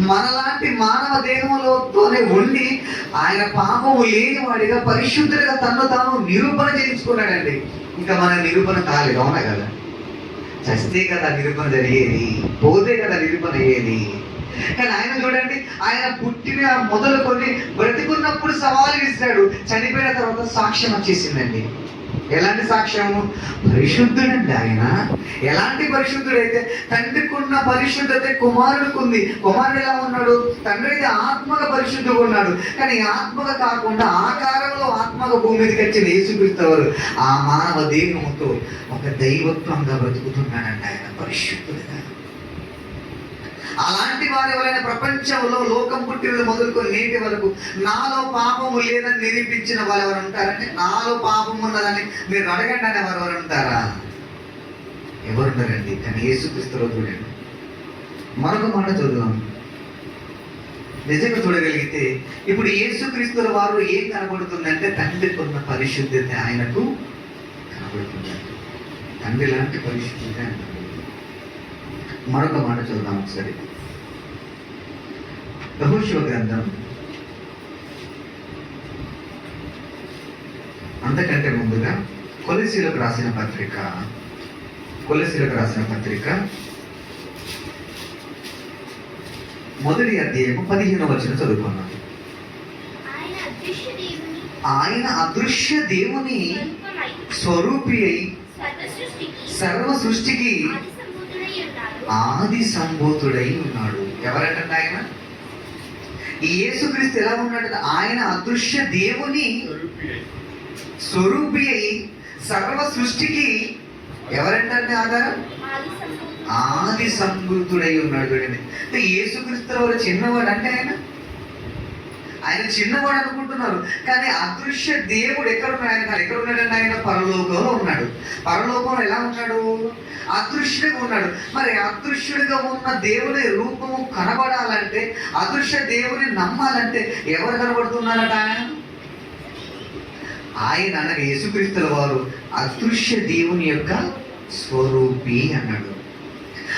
మనలాంటి మానవ దేహంలోనే ఉండి ఆయన పాపము లేని వాడిగా పరిశుద్ధుడిగా తను తాను నిరూపణ చేయించుకున్నాడండి. ఇంకా మన నిరూపణ కాలేదు, అవునా కదా? చస్తే కదా నిరూపణ జరిగేది, పోతే కదా నిరూపణ అయ్యేది. కానీ ఆయన చూడండి, ఆయన పుట్టిన మొదలుకొని బ్రతికున్నప్పుడు సవాలు విసిరాడు, చనిపోయిన తర్వాత సాక్ష్యం వచ్చేసిందండి. ఎలాంటి సాక్ష్యము? పరిశుద్ధుడండి ఆయన. ఎలాంటి పరిశుద్ధుడైతే తండ్రికి ఉన్న పరిశుద్ధత కుమారుడికి ఉంది. కుమారుడు ఎలా ఉన్నాడు? తండ్రి అయితే ఆత్మగా పరిశుద్ధంగా ఉన్నాడు, కానీ ఆత్మగా కాకుండా ఆకారంలో ఆత్మగా భూమి మీదకి వచ్చిన యేసుక్రీస్తు వారు ఆ మానవ దేహంతో ఒక దైవత్వంగా బ్రతుకుతున్నాడండి ఆయన, పరిశుద్ధుడుగా. అలాంటి వారు ఎవరైనా ప్రపంచంలో లోకం పుట్టినది మొదలుకొని నేటి వరకు నాలో పాపము లేదని నిరూపించిన వాళ్ళు ఎవరు ఉంటారంటే, నాలో పాపం ఉన్నదని మీరు అడగండి అని ఎవరు ఉంటారా? ఎవరున్నారండి? కానీ యేసుక్రీస్తులో చూడండి. మరొక మాట చూద్దాం. నిజంగా చూడగలిగితే ఇప్పుడు యేసుక్రీస్తుల వారు ఏం కనబడుతుందంటే, తండ్రికి ఉన్న పరిశుద్ధత ఆయనకు కనబడుతుందండి. తండ్రి లాంటి పరిశుద్ధత. మరొక మాట చూద్దాం ఒకసారి. యెహోషువ గ్రంథం, అంతకంటే ముందుగా కొలస్సీలకు రాసిన పత్రిక, మొదటి అధ్యాయము 15వ వచనం చదువుకున్నాం. ఆయన అదృశ్య దేవుని స్వరూపి అయి సర్వ సృష్టికి ఆది సంభూతుడై ఉన్నాడు. ఎవరంటే ఆయన? ఈ యేసుక్రీస్తు ఎలా ఉన్నాడు? ఆయన అదృశ్య దేవుని స్వరూపి అయి సర్వ సృష్టికి ఎవరంటే ఆధారం? ఆది సంభూతుడై ఉన్నాడు. చూడండి, యేసుక్రీస్తు వారు చిన్నవాడు అంటే ఆయన చిన్నవాడు అనుకుంటున్నారు, కానీ అదృశ్య దేవుడు ఎక్కడున్నాడు? ఆయన ఎక్కడ ఉన్నాడంటే ఆయన పరలోకంలో ఉన్నాడు. పరలోకంలో ఎలా ఉన్నాడు? అదృశ్యుడిగా ఉన్నాడు. మరి అదృశ్యుడిగా ఉన్న దేవుని రూపము కనబడాలంటే, అదృశ్య దేవుని నమ్మాలంటే ఎవరు కనబడుతున్నారట? ఆయన అనగా యేసుక్రీస్తుల వారు అదృశ్య దేవుని యొక్క స్వరూపి అన్నాడు.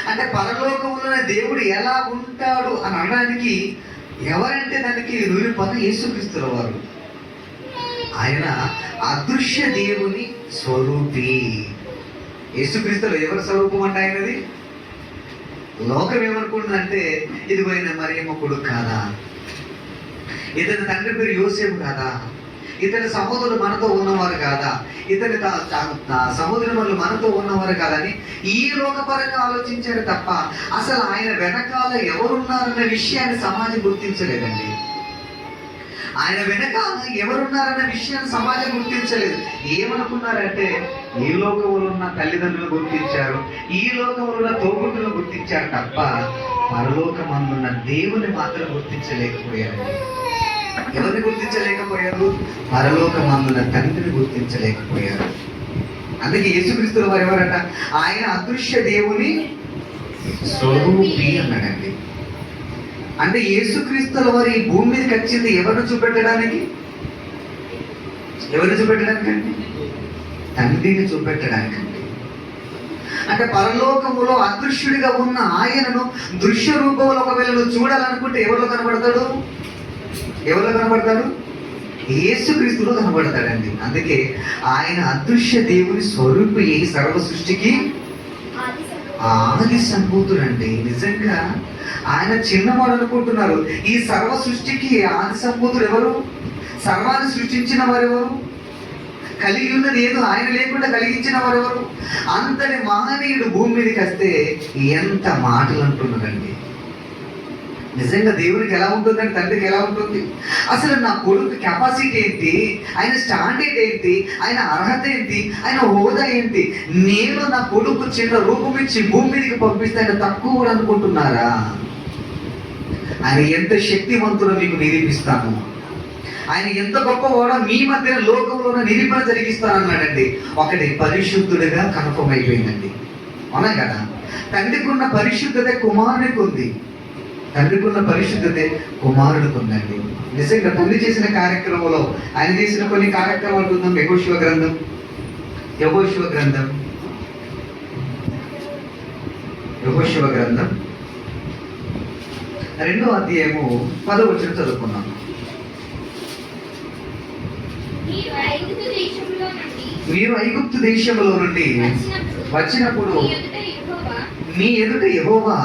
అంటే పరలోకంలోనే దేవుడు ఎలా ఉంటాడు అని అనడానికి ఎవరంటే దానికి నిరూపణ యేసుక్రీస్తుల వారు. ఆయన అదృశ్య దేవుని స్వరూపి. యేసుక్రీస్తులో ఎవరి స్వరూపం అంటే ఆయనది? లోకం ఏమనుకుంటుందంటే, ఇది పోయిన మరియమ్మ కొడుకు కాదా, ఇతని తండ్రి పేరు యోసేపు కాదా, ఇతని సహోదరులు మనతో ఉన్నవారు కాదా, ఇతని సహోదరులు మనతో ఉన్నవారు కాదని ఈ లోకపరంగా ఆలోచించారు తప్ప అసలు ఆయన వెనకాల ఎవరున్నారన్న విషయాన్ని సమాజం గుర్తించలేదండి. ఆయన వెనకాల ఎవరున్నారన్న విషయాన్ని సమాజం గుర్తించలేదు. ఏమనుకున్నారంటే, ఈ లోకంలో ఉన్న తల్లిదండ్రులు గుర్తించారు, ఈ లోకంలో ఉన్న తోబుట్టులు గుర్తించారు తప్ప పరలోకమందున్న దేవుని మాత్రం గుర్తించలేకపోయారు. ఎవరిని గుర్తించలేకపోయారు? పరలోకమందున తండ్రిని గుర్తించలేకపోయారు. అందుకే యేసుక్రీస్తుల వారు ఎవరట? ఆయన అదృశ్య దేవుని స్వరూపి అన్నాడండి. అంటే యేసుక్రీస్తుల వారు ఈ భూమి మీదకి వచ్చింది ఎవరిని చూపెట్టడానికి? ఎవరిని చూపెట్టడానికండి? తండ్రిని చూపెట్టడానికండి. అంటే పరలోకములో అదృశ్యుడిగా ఉన్న ఆయనను దృశ్య రూపంలో ఒకవేళ నువ్వు చూడాలనుకుంటే ఎవరిలో కనబడతాడు? ఎవరిలో కనబడతాడు? యేసుక్రీస్తులో కనబడతాడండి. అందుకే ఆయన అదృశ్య దేవుని స్వరూపి సర్వ సృష్టికి ఆది సంభూతుడండి. నిజంగా ఆయన చిన్నవాడు అనుకుంటున్నారు. ఈ సర్వ సృష్టికి ఆది సంభూతుడు ఎవరు? సర్వాన్ని సృష్టించిన వారు ఎవరు? కలిగి ఉన్నది ఏదో ఆయన లేకుండా కలిగించిన వారు ఎవరు? అంతటి మహనీయుడు భూమి మీదకి వస్తే ఎంత మాటలు అంటున్నారండి. నిజంగా దేవునికి ఎలా ఉంటుందండి? తండ్రికి ఎలా ఉంటుంది? అసలు నా కొడుకు కెపాసిటీ ఏంటి, ఆయన స్టాండర్డ్ ఏంటి, ఆయన అర్హత ఏంటి, ఆయన హోదా ఏంటి? నేను నా కొడుకు చిన్న రూపం ఇచ్చి భూమి మీదకి పంపిస్తే ఆయన తక్కువ కూడా అనుకుంటున్నారా? ఆయన ఎంత శక్తివంతుడో మీకు నిరూపిస్తాను, ఆయన ఎంత గొప్పవాడో మీ మధ్య లోకంలోనే నిరూపణ జరిగిస్తానన్నాడండి. ఒకటి పరిశుద్ధుడిగా కన్ఫర్మ్ అయిపోయిందండి. అవునా కదా? తండ్రికి ఉన్న పరిశుద్ధత కుమారునికి ఉంది. తండ్రికి ఉన్న పరిశుద్ధతే కుమారుడికి ఉందండి. నిజంగా తండ్రి చేసిన కార్యక్రమంలో ఆయన చేసిన కొన్ని కార్యక్రమాలు చూద్దాం. యెహోషువ గ్రంథం 2వ అధ్యాయము 10వ వచనం చదువుకున్నాం. మీరు ఐగుప్తు దేశంలో నుండి వచ్చినప్పుడు మీ ఎదుట యెహోవా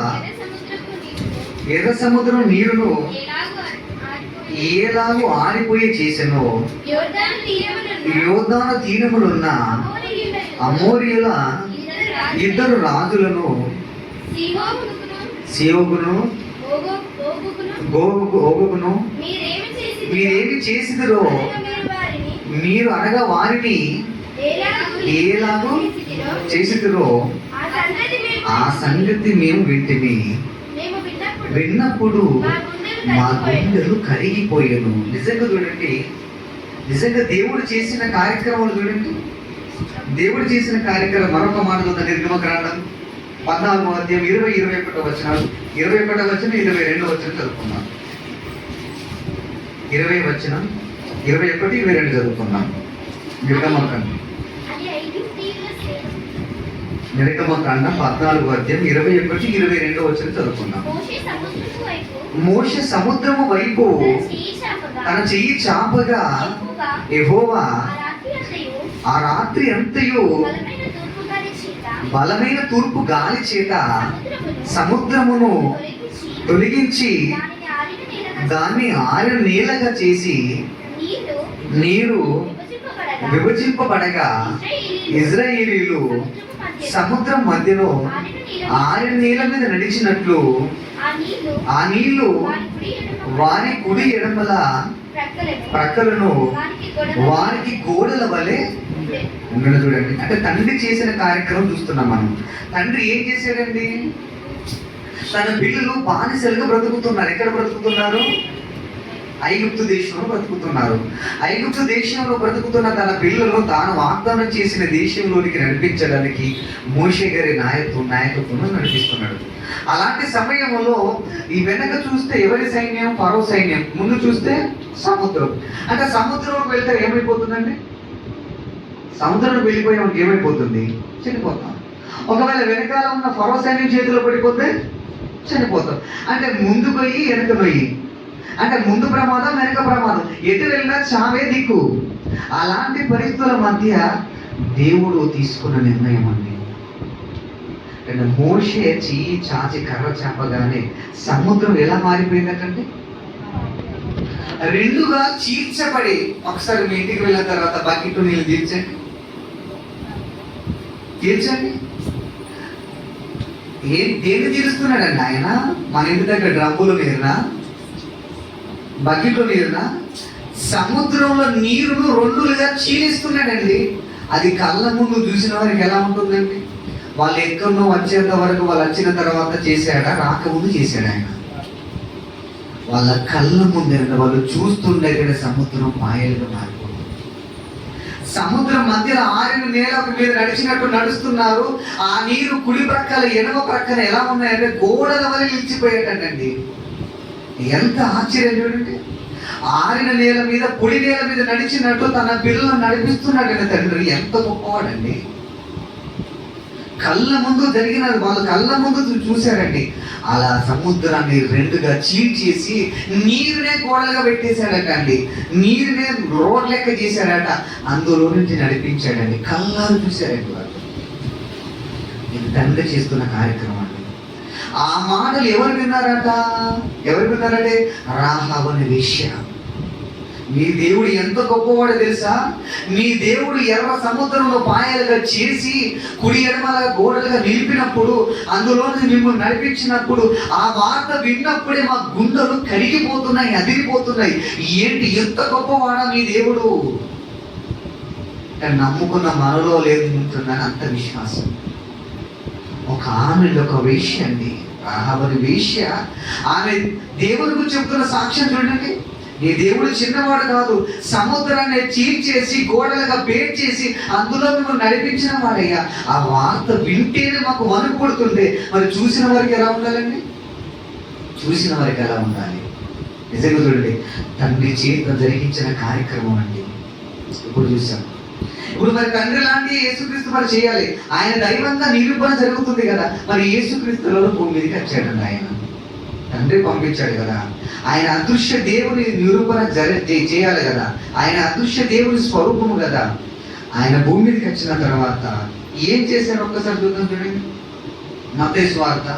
ఎర్ర సముద్రం నీరును ఎలాగూ ఆరిపోయి చేసెనో, యోర్దాను తీరములున్న అమోరీయుల 2 రాజులను, సీహోనును ఓగును మీరేమి చేసిదిరో, మీరు అనగా వారిని ఎలాగూ చేసిదిరో ఆ సంగతి మేము విన్నప్పుడు మా గుండెలు కరిగిపోయాను. నిజంగా చూడండి, నిజంగా దేవుడు చేసిన కార్యక్రమాలు చూడండి. దేవుడు చేసిన కార్యక్రమం మరొక మాట ఉంది. నిర్గమకాండం 14వ అధ్యాయం 20-21 వచనాలు, 21వ వచనం 22వ వచనం చదువుకున్నాం. 20 వచనం 21, 22 చదువుకున్నాం. నిర్గమకాండం 14వ అధ్యాయం 21, 22 వచనం చదువుకున్నాం. మోషే సముద్రము వైపు తన చెయ్యి చాపగా యెహోవా ఆ రాత్రి అంతయు బలమైన తూర్పు గాలి చేత సముద్రమును తొలగించి దాన్ని ఆరిన నీళ్ళగా చేసి నీరు విభజింపబడగా ఇశ్రాయేలీయులు సముద్రం మధ్యలో ఆరిన నీళ్ళ మీద నడిచినట్లు ఆ నీళ్లు వారి కుడి ఎడమల ప్రక్కలను వారికి గోడల వలె ఉండడం చూడండి. అంటే తండ్రి చేసిన కార్యక్రమం చూస్తున్నాం మనం. తండ్రి ఏం చేశాడండి? తన పిల్లలు బానిసలుగా బ్రతుకుతున్నారు. ఎక్కడ బ్రతుకుతున్నారు? ఐగుప్తు దేశంలో బ్రతుకుతున్నారు. ఐగుప్తు దేశంలో బ్రతుకుతున్న తన పిల్లలను తాను వాగ్దానం చేసిన దేశంలోనికి నడిపించడానికి మోషే గారి నాయకత్వంలో నడిపిస్తున్నాడు. అలాంటి సమయంలో ఈ వెనక చూస్తే ఎవరి సైన్యం? ఫరో సైన్యం. ముందు చూస్తే సముద్రం. అంటే సముద్రంలోకి వెళ్తే ఏమైపోతుందండి? సముద్రంలోకి వెళ్ళిపోయే మనకి ఏమైపోతుంది? చనిపోతాం. ఒకవేళ వెనకాల ఉన్న ఫరో సైన్యం చేతిలో పడిపోతే చనిపోతాం. అంటే ముందు పోయి వెనక పోయి, అంటే ముందు ప్రమాదం వెనక ప్రమాదం, ఎటు వెళ్ళినా చావే దిక్కు. అలాంటి పరిస్థితుల మధ్య దేవుడు తీసుకున్న నిర్ణయం అండి. మోషే చెయ్యి చాచి కర్ర చాపగానే సముద్రం ఎలా మారిపోయిందంటే 2గా చీల్చబడి. ఒకసారి మీ ఇంటికి వెళ్ళిన తర్వాత బకెట్ నీళ్ళు తీర్చండి. దేన్ని తీరుస్తున్నాడండి ఆయన? మన ఇంటి దగ్గర డ్రమ్ములు నీరునా, బకెట్లో నీరునా? సముద్రంలో నీరును 2లుగా చీలిస్తున్నాడండి. అది కళ్ళ ముందు చూసిన వారికి ఎలా ఉంటుందండి? వాళ్ళు ఎక్కడో వచ్చేంత వరకు, వాళ్ళు వచ్చిన తర్వాత చేశాడా, రాకముందు చేశాడు ఆయన? వాళ్ళ కళ్ళ ముందే వాళ్ళు చూస్తుండగానే సముద్రం మాయలుగా మారిపోతుంది. సముద్రం మధ్యలో ఆరిన నేల మీద నడిచినట్టు నడుస్తున్నారు. ఆ నీరు కుడి ప్రక్కల ఎడమ ప్రక్కన ఎలా ఉన్నాయంటే గోడల వల్ల నిలిచిపోయేటండి. ఎంత ఆశ్చర్యం చూడండి. ఆరిన నేల మీద, పొడి నేల మీద నడిచినట్టు తన పిల్లలను నడిపిస్తున్నాడు తండ్రి. ఎంత గొప్పవాడండి. కళ్ళ ముందు జరిగినది వాళ్ళు కళ్ళ ముందు చూశారండి. అలా సముద్రాన్ని 2గా చీల్చేసి నీరునే గోడలుగా పెట్టేశాడట అండి. నీరునే రోడ్ లెక్క చేశాడట. అందులో నుంచి నడిపించాడండి. కళ్ళారు చూశారండి వాళ్ళు. ఇది తండ్రి చేస్తున్న కార్యక్రమం అండి. ఆ మాటలు ఎవరు విన్నారంటే రాహాబు అనే వేశ్య. మీ దేవుడు ఎంత గొప్పవాడో తెలుసా? మీ దేవుడు ఎర్ర సముద్రంలో పాయలుగా చేసి కుడి ఎడమల గోడలుగా నిలిపినప్పుడు, అందులో మిమ్మల్ని నడిపించినప్పుడు, ఆ వార్త విన్నప్పుడే మా గుండెలు కరిగిపోతున్నాయి, అదిరిపోతున్నాయి. ఏంటి ఎంత గొప్పవాడా మీ దేవుడు? నమ్ముకున్న మనలో లేదు ఉంటుందని అంత విశ్వాసం. ఒక ఆమె, ఒక వేశ్య అండి, రాహాబు వేశ్య. ఆమె దేవుడికి చెబుతున్న సాక్ష్యం చూడండి. నీ దేవుడు చిన్నవాడు కాదు, సముద్రాన్ని చీల్చేసి గోడలుగా పేర్చేసి అందులో మిమ్మల్ని నడిపించిన వాడయ్యా. ఆ వార్త వింటేనే మాకు వణుకు పుడుతుంటే మరి చూసిన వారికి ఎలా ఉండాలండి? చూసిన వారికి ఎలా ఉండాలి? నిజంగా చూడండి, తండ్రి చేత జరిగించిన కార్యక్రమం అండి. ఇప్పుడు చూసాం. ఇప్పుడు మరి తండ్రి లాంటి యేసుక్రీస్తు మరి చేయాలి. ఆయన దైవంగా నిరూపణ జరుగుతుంది కదా. మరి యేసుక్రీస్తులో భూమి మీదకి వచ్చాడండి. ఆయన తండ్రి పంపించాడు కదా. ఆయన అదృశ్య దేవుని నిరూపణ చేయాలి కదా. ఆయన అదృశ్య దేవుని స్వరూపము కదా. ఆయన భూమి మీదకి వచ్చిన తర్వాత ఏం చేశారు ఒక్కసారి చూద్దాం. చూడండి, మత్తయి సువార్త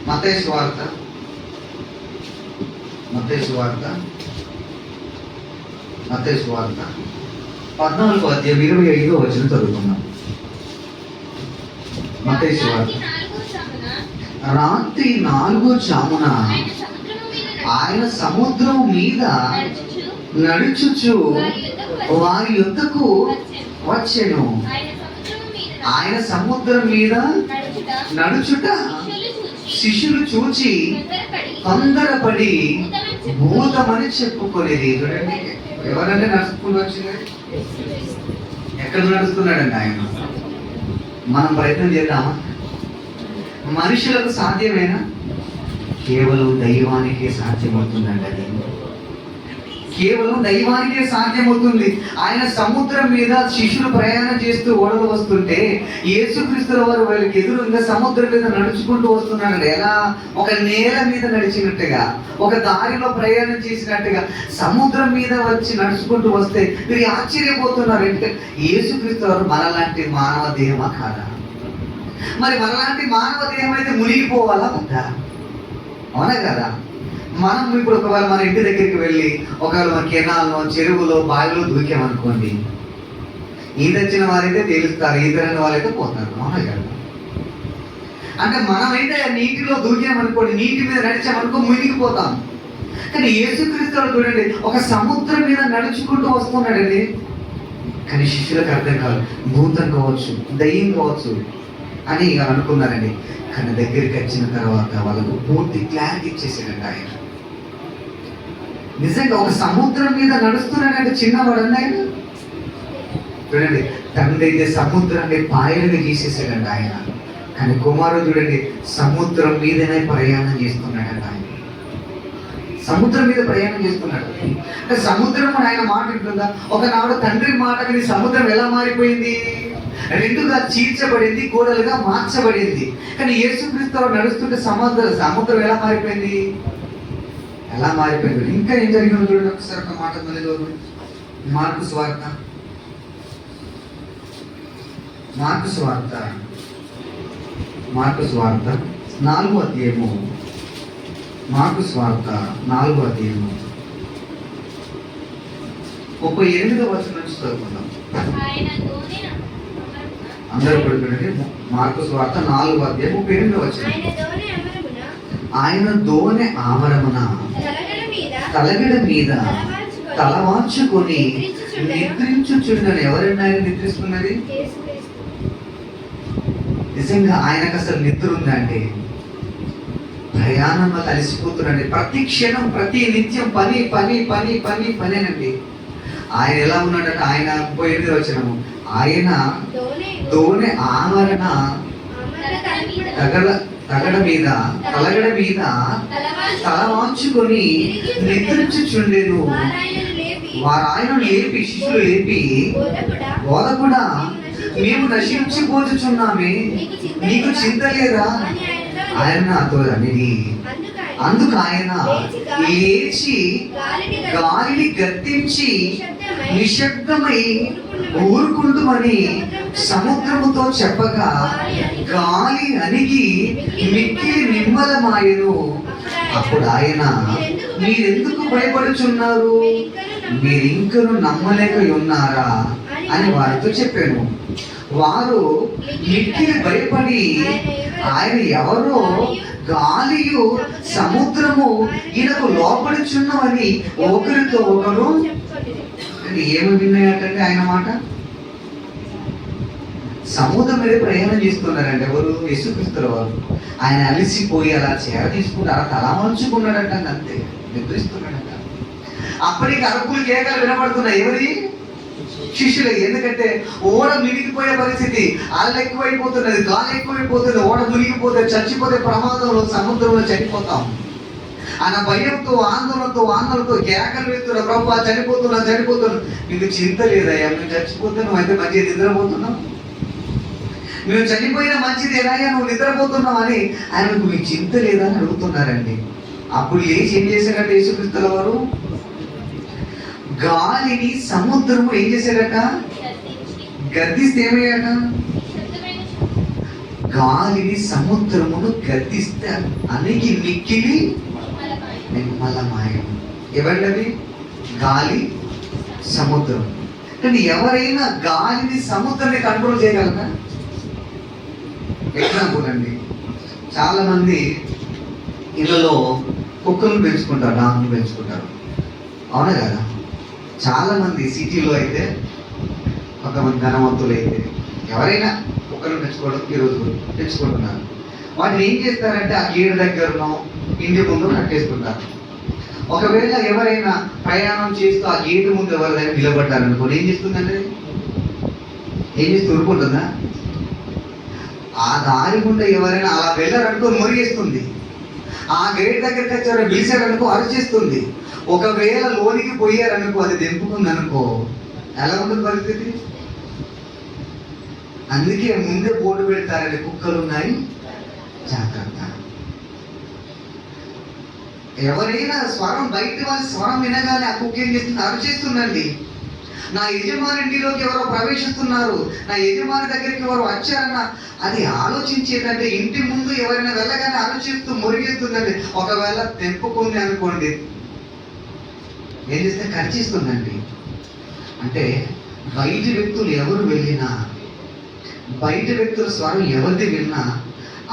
14:25 చదువుకున్నాం. మత్తయి సువార్త. రాత్రి 4 జామున ఆయన సముద్రం మీద నడుచుచు వారి యొద్దకు వచ్చెను. ఆయన సముద్రం మీద నడుచుట శిష్యులు చూచి తొందరపడి భూతమని చెప్పుకోలేదు. చూడండి, ఎవరంటే నడుచుకుని వచ్చింది? ఎక్కడ నడుస్తున్నాడండి ఆయన? మనం ప్రయత్నం చేద్దామా? మనుషులకు సాధ్యమేనా? కేవలం దైవానికే సాధ్యమవుతుందండి. అది కేవలం దైవానికే సాధ్యమవుతుంది. ఆయన సముద్రం మీద శిష్యులు ప్రయాణం చేస్తూ ఓడలు వస్తుంటే యేసుక్రీస్తుల వారు వాళ్ళకి ఎదురుగా సముద్రం మీద నడుచుకుంటూ వస్తున్నాడు. ఎలా? ఒక నేల మీద నడిచినట్టుగా, ఒక దారిలో ప్రయాణం చేసినట్టుగా సముద్రం మీద వచ్చి నడుచుకుంటూ వస్తే మీరు ఆశ్చర్యపోతున్నారు. అంటే యేసుక్రీస్తు వారు మనలాంటి మానవ దేహమా కాదా? మరి మనలాంటి మానవ దేహం అయితే మునిగిపోవాలా వద్దా? అవునా కదా? మనం ఇప్పుడు ఒకవేళ మన ఇంటి దగ్గరికి వెళ్ళి ఒకవేళ మన కెనాల్లో, చెరువులో, బావిలో దూకామనుకోండి, ఈత వచ్చిన వారైతే తేలుస్తారు, ఈత రాని వాళ్ళైతే పోతారు. అవునా కదా? అంటే మనమైతే నీటిలో దూకామనుకోండి, నీటి మీద నడిచామనుకో మునిగిపోతాం. కానీ యేసుక్రీస్తు చూడండి, ఒక సముద్రం మీద నడుచుకుంటూ వస్తున్నాడండి. కానీ శిష్యులకు అర్థం కాదు. భూతం కావచ్చు, దయ్యం కావచ్చు అని అనుకున్నారండి. కానీ దగ్గరికి వచ్చిన తర్వాత వాళ్ళకు పూర్తి క్లారిటీ ఇచ్చేసాడండి ఆయన. నిజంగా ఒక సముద్రం మీద నడుస్తున్నాడంటే చిన్నవాడండి ఆయన. చూడండి, తండ్రి అయితే సముద్రాన్ని పాయలుగా గీసేసాడండి ఆయన. కానీ కుమారుడు చూడండి, సముద్రం మీదనే ప్రయాణం చేస్తున్నాడండి ఆయన. సముద్రం మీద ప్రయాణం చేస్తున్నాడు. అంటే సముద్రం ఆయన మాట వింటుందా? ఒకనాడు తండ్రి మాట విని సముద్రం ఎలా మారిపోయింది? రెండుగా చీల్చబడింది, గోడలుగా మార్చబడింది. కానీ యేసుక్రీస్తు నడుస్తుంటే సముద్రం ఎలా మారిపోయింది? ఎలా మారిపోయింది? ఇంకా ఏం జరిగిందో చూడండి ఒకసారి. ఒక మాట మళ్ళీ మార్కు సువార్త 4వ అధ్యాయము. మార్కు సువార్త 4వ అధ్యాయము 38వ వచనం నుంచి చదువుకుందాం. అందరూ పడుకోండి. మార్కు సువార్త 4వ అధ్యాయం 38వ వచనం. ఆయన దోణె ఆమరమున తలగడ మీద తలవాల్చుకొని నిద్రించుచుండని. ఎవరైనా ఆయన నిద్రిస్తున్నది? నిజంగా ఆయనకు అసలు నిద్ర ఉందంటే ప్రయాణంలో కలిసిపోతున్నాడు. ప్రతి క్షణం, ప్రతి నిత్యం పని పని పని పని పనేనండి. ఆయన ఎలా ఉన్నాడంటే ఆయన 38వ వచనము, ఆయన దోణె ఆవరణ తలగడ మీద తలవాంచుకొని నిద్రించుచుండెను. వారు ఆయన లేపి, శిష్యులు లేపి, బోధకుడా, మేము నశించిపోచుచున్నామే, నీకు చింత లేదా? ఆయన నాతో అనేది. అందుకు ఆయన లేచి గాలిని గద్దించి నిశ్శబ్దమై ఊరుకుంటుమని సముద్రముతో చెప్పగా గాలి అణిగి మిక్కిలి నిమ్మలమాయెను. అప్పుడు ఆయన, మీరెందుకు భయపడుచున్నారు? మీరింకను నమ్మలేక ఉన్నారా అని వారితో చెప్పాను. వారు మిక్కిలి భయపడి ఆయన ఎవరో, గాలియు సముద్రము ఈయనకు లోపడుచున్నవని ఒకరితో ఒకరు. ఏమి విన్నాయటండి ఆయన మాట? సముద్రం మీద ప్రయాణం చేస్తున్నారండి. ఎవరు? యేసుక్రీస్తుల వారు. ఆయన అలసిపోయి అలా చేర తీసుకుంటూ అలా తలవంచుకున్నాడట. అంతే, నిద్రిస్తున్నాడట. అప్పటికి అరుపులు కేకలు వినపడుతున్నాయి. ఎవరి? శిష్యులు. ఎందుకంటే ఓడ మునిగిపోయే పరిస్థితి, అల్ల ఎక్కువైపోతున్నది, గాలి ఎక్కువైపోతుంది, ఓడ మునిగిపోతే చచ్చిపోతే ప్రమాదంలో సముద్రంలో చనిపోతాం అన్న భయంతో ఆందోళనతో కేకలు వేస్తున్నా, ప్రభు చనిపోతున్నా. మీకు చింత లేదయ్యా, నువ్వు చచ్చిపోతే నువ్వు అయితే మంచిగా నిద్రపోతున్నావు, నువ్వు చనిపోయినా మంచిది ఎలాగా, నువ్వు నిద్రపోతున్నావు అని ఆయనకు మీకు చింత లేదా అని అడుగుతున్నారండి. అప్పుడు లేచి ఏం చేశారంటే యేసుక్రీస్తుల వారు గాలిని సముద్రము ఏం చేశాడట, గద్దిస్తే ఏమయ్యాట, గాలిని సముద్రమును గద్దిస్తే అణిగి మిక్కిలి నిమ్మలమాయం. ఎవరిది? గాలి సముద్రం. కానీ ఎవరైనా గాలిని సముద్రాన్ని కంట్రోల్ చేయగలరా? ఎగ్జాంపుల్ అండి, చాలా మంది ఇళ్ళలో కుక్కలను పెంచుకుంటారు, డాగ్ని పెంచుకుంటారు, అవునా కదా? చాలా మంది సిటీలో అయితే, కొంతమంది ధనవంతులు అయితే ఎవరైనా కుక్కలను ఈరోజు పెంచుకుంటున్నారు. వాటిని ఏం చేస్తారంటే ఆ గేటు దగ్గరనో ఇంటి ముందు కట్టేసుకుంటారు. ఒకవేళ ఎవరైనా ప్రయాణం చేస్తూ ఆ గేటు ముందు ఎవరైనా నిలబడ్డారనుకోండి, ఏం చేస్తుందంటే ఊరుకుంటుందా? ఆ దారి గుండా ఎవరైనా అలా వెళ్ళారనుకో మురిగేస్తుంది. ఆ గేట్ దగ్గరికి వచ్చి పిలిచారనుకో అరిచేస్తుంది. ఒకవేళ లోనికి పోయారనుకో, అది తెంపుకుంది అనుకో, ఎలా ఉంటుంది పరిస్థితి? అందుకే ముందే బోర్డు పెడతారని, కుక్కలు ఉన్నాయి జాగ్రత్త. ఎవరైనా స్వరం, బయట వాళ్ళ స్వరం వినగానే ఆ కుక్క ఏం చేస్తుంది, అరిచేస్తుందండి. నా యజమాని ఇంటిలోకి ఎవరో ప్రవేశిస్తున్నారు, నా యజమాని దగ్గరికి ఎవరు వచ్చారన్న అది ఆలోచించేదంటే, ఇంటి ముందు ఎవరైనా వెళ్ళగానే ఆలోచిస్తూ మురిగిస్తుందండి. ఒకవేళ తెంపుకుంది అనుకోండి, ఏం చేస్తే ఖర్చిస్తుందండి. అంటే బయట వ్యక్తులు ఎవరు వెళ్ళినా, బయట వ్యక్తుల స్వరం ఎవరిది విన్నా,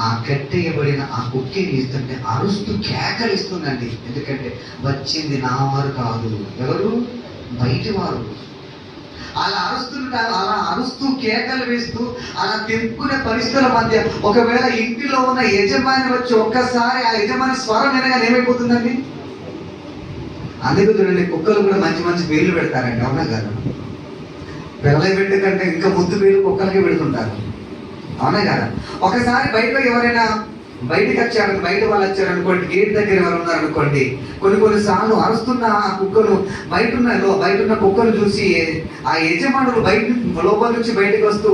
ఆ కట్టేయబడిన ఆ కుక్కేని ఇస్తుంటే అరుస్తూ కేకలిస్తుందండి. ఎందుకంటే వచ్చింది నా వారు కాదు, ఎవరు? బయటి వారు. అలా అరుస్తూ కేకలు వేస్తూ అలా తెంపుకునే పరిస్థితుల మధ్య ఒకవేళ ఇంటిలో ఉన్న యజమాని వచ్చి ఒక్కసారి ఆ యజమాని స్వరం వినగానే ఏమైపోతుందండి? అందుకు చూడండి, కుక్కలు కూడా మంచి మంచి పేర్లు పెడతారండి, అవునా కదా? పిల్లలు పెట్టే కంటే ఇంకా ముద్దు పేర్లు కుక్కలకే పెడుతుంటారు, అవునా కదా? ఒకసారి ఎవరైనా బయటకు వచ్చారని, బయట వాళ్ళు వచ్చారనుకోండి, గేట్ దగ్గర ఎవరు ఉన్నారనుకోండి, కొన్నిసార్లు అరుస్తున్న ఆ కుక్కను బయట కుక్కను చూసి ఆ యజమానులు లోపల నుంచి బయటకు వస్తూ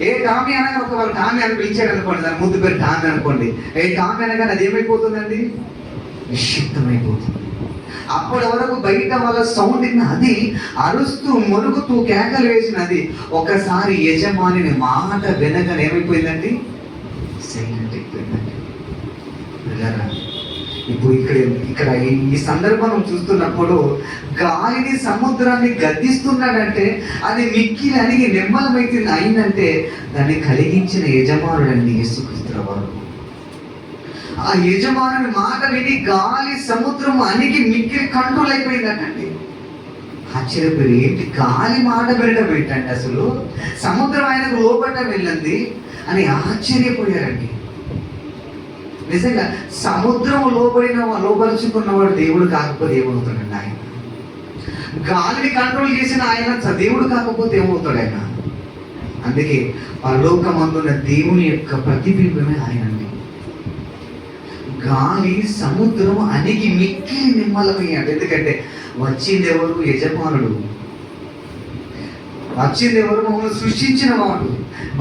ఏ టామీ అనగా ఒకవేళ టామీ అని పిలిచాడు అనుకోండి, దాని ముందు పేరు టామీ అనుకోండి, ఏ టామీ అనగానే అది ఏమైపోతుందండి? నిశ్శబ్దమైపోతుంది. అప్పటి వరకు బయట వాళ్ళ సౌండ్ అది అరుస్తూ మొరుగుతూ కేకలు వేసినది ఒకసారి యజమానిని మాట వినగానే ఏమైపోయిందండి? సైలెంట్ అయిపోయిందండి. ఇప్పుడు ఇక్కడ ఈ సందర్భం చూస్తున్నప్పుడు గాలిని సముద్రాన్ని గద్దిస్తున్నాడంటే అది మిక్కిలి అణిగి నిమ్మలమైతుంది అయిందంటే దాన్ని కలిగించిన యజమానుడండి యేసుక్రీస్తు వారు. ఆ యజమానుని మాట విని గాలి సముద్రం అణిగి మిక్కిలి కంట్రోల్ అయిపోయిందంటండి. ఆశ్చర్యపోయి, ఏంటి గాలి మాట వినడం ఏంటండి, అసలు సముద్రం ఆయనకు లోపల వెళ్ళింది అని ఆశ్చర్యపోయారండి. నిజంగా సముద్రం లోపరుచుకున్నవాడు దేవుడు కాకపోతే ఏమవుతాడండి? ఆయన గాలిని కంట్రోల్ చేసిన ఆయన దేవుడు కాకపోతే ఏమవుతాడు ఆయన? అందుకే పరలోకమందున్న దేవుని యొక్క ప్రతిబింబమే ఆయనండి. గాలి సముద్రం అణిగి మిక్కిలి నిమ్మలమయ్యాడు. ఎందుకంటే వచ్చింది ఎవరు? యజమానుడు. వచ్చింది ఎవరు? మమ్మల్ని సృష్టించిన వాడు.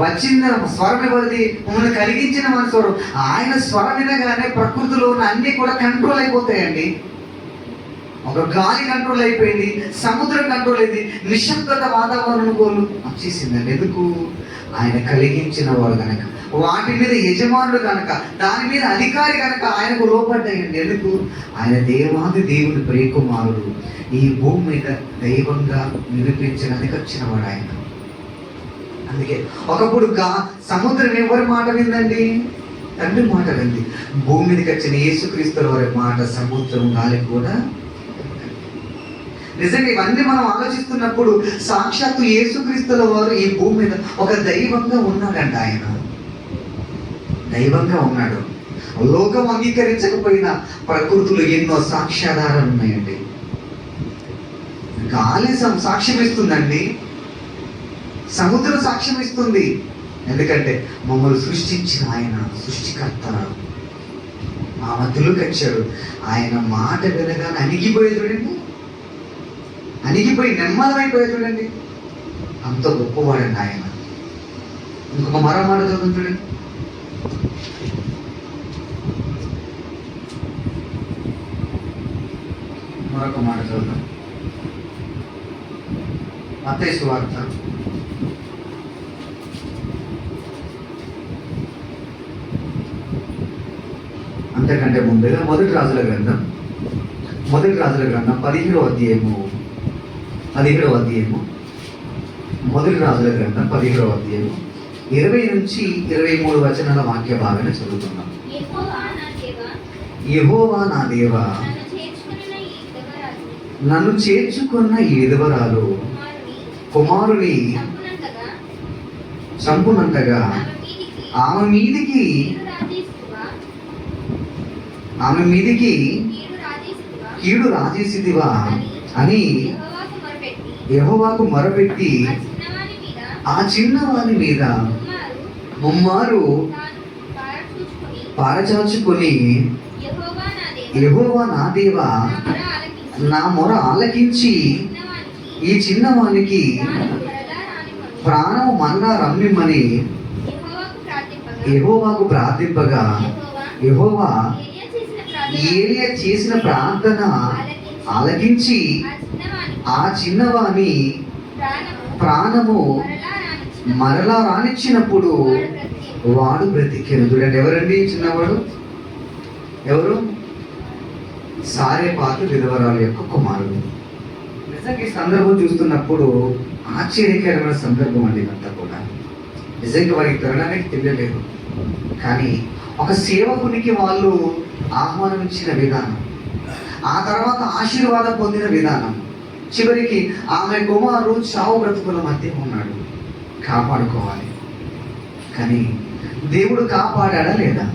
వచ్చింది స్వరం ఎవరిది? మమ్మల్ని కలిగించిన మన స్వరం. ఆయన స్వరం వినగానే ప్రకృతిలో ఉన్న అన్ని కూడా కంట్రోల్ అయిపోతాయండి. ఒక గాలి కంట్రోల్ అయిపోయింది, సముద్రం కంట్రోల్ అయింది, నిశ్శబ్దత వాతావరణం కోలు వచ్చేసిందండి. ఎందుకు? ఆయన కలిగించిన వాడు కనుక, వాటి మీద యజమానుడు కనుక, దాని మీద అధికారి కనుక ఆయనకు లోపడ్డాయండి. ఎందుకు? ఆయన దేవాది దేవుని ప్రియకుమారుడు, ఈ భూమి మీద దైవంగా నిరూపించడానికి వచ్చిన వాడు ఆయన. అందుకే ఒకప్పుడు సముద్రం ఎవరి మాట విందండి? తండ్రి మాట వింది. భూమి మీదకి వచ్చిన యేసుక్రీస్తు వారి మాట సముద్రం గాలి కూడా. నిజంగా ఇవన్నీ మనం ఆలోచిస్తున్నప్పుడు సాక్షాత్తు యేసుక్రీస్తుల వారు ఈ భూమి మీద ఒక దైవంగా ఉన్నాడంట. ఆయన దైవంగా ఉన్నాడు. లోకం అంగీకరించకపోయినా ప్రకృతిలో ఎన్నో సాక్ష్యాధారాలు ఉన్నాయండి. గాలి సాక్ష్యం ఇస్తుందండి, సముద్రం సాక్ష్యం ఇస్తుంది. ఎందుకంటే మమ్మల్ని సృష్టించిన ఆయన సృష్టికర్త మా మధ్యలోకి వచ్చాడు. ఆయన మాట వినగానే అణిగిపోయే చూడండి, అణిగిపోయి నెమ్మదమైపోయే చూడండి. అంత గొప్పవాడండి ఆయన. ఇంకొక మరో మాట చదువుతుంది చూడండి. మరొక మాట చదువుతాం. మత్తయి సువార్త 1 రాజుల గ్రంథం 17వ అధ్యాయము 1 రాజుల గ్రంథం 17వ అధ్యాయము 20 నుంచి 23 వచనాల వాక్య భాగాన్ని చదువుతున్నాం. యెహోవా నా దేవా, నన్ను చేర్చుకున్న ఈ విధవరాలు కుమారుని చంపునంతగా ఆమె మీదికి కీడు రాజేసిదివా అని యెహోవాకు మొరపెట్టి ఆ చిన్నవాని మీద ముమ్మారు పారచాచుకొని, యెహోవా నా దేవా, నా మొర ఆలకించి ఈ చిన్నవానికి ప్రాణము మరలా రమ్మిమ్మని యెహోవాకు ప్రార్థింపగా, యెహోవా ఏలియా చేసిన ప్రార్థన ఆలకించి ఆ చిన్నవాని ప్రాణము మరలా రానిచ్చినప్పుడు వాడు బ్రతికెను. చూడండి, ఎవరండి చిన్నవాడు? ఎవరు? సారెపాతు విధవరాలు యొక్క కుమారుడు. నిజంగా ఈ సందర్భం చూస్తున్నప్పుడు ఆశ్చర్యకరమైన సందర్భం అండి. ఇదంతా కూడా నిజంగా వారికి తినడానికి తెలియలేదు, కానీ ఒక సేవకునికి వాళ్ళు ఆహ్వానం ఇచ్చిన విధానం, ఆ తర్వాత ఆశీర్వాదం పొందిన విధానం, చివరికి ఆమె కుమారుడు చావు బ్రతుకుల మధ్య ఉన్నాడు. కాపాడుకోవాలి, కానీ దేవుడు కాపాడా లేదా?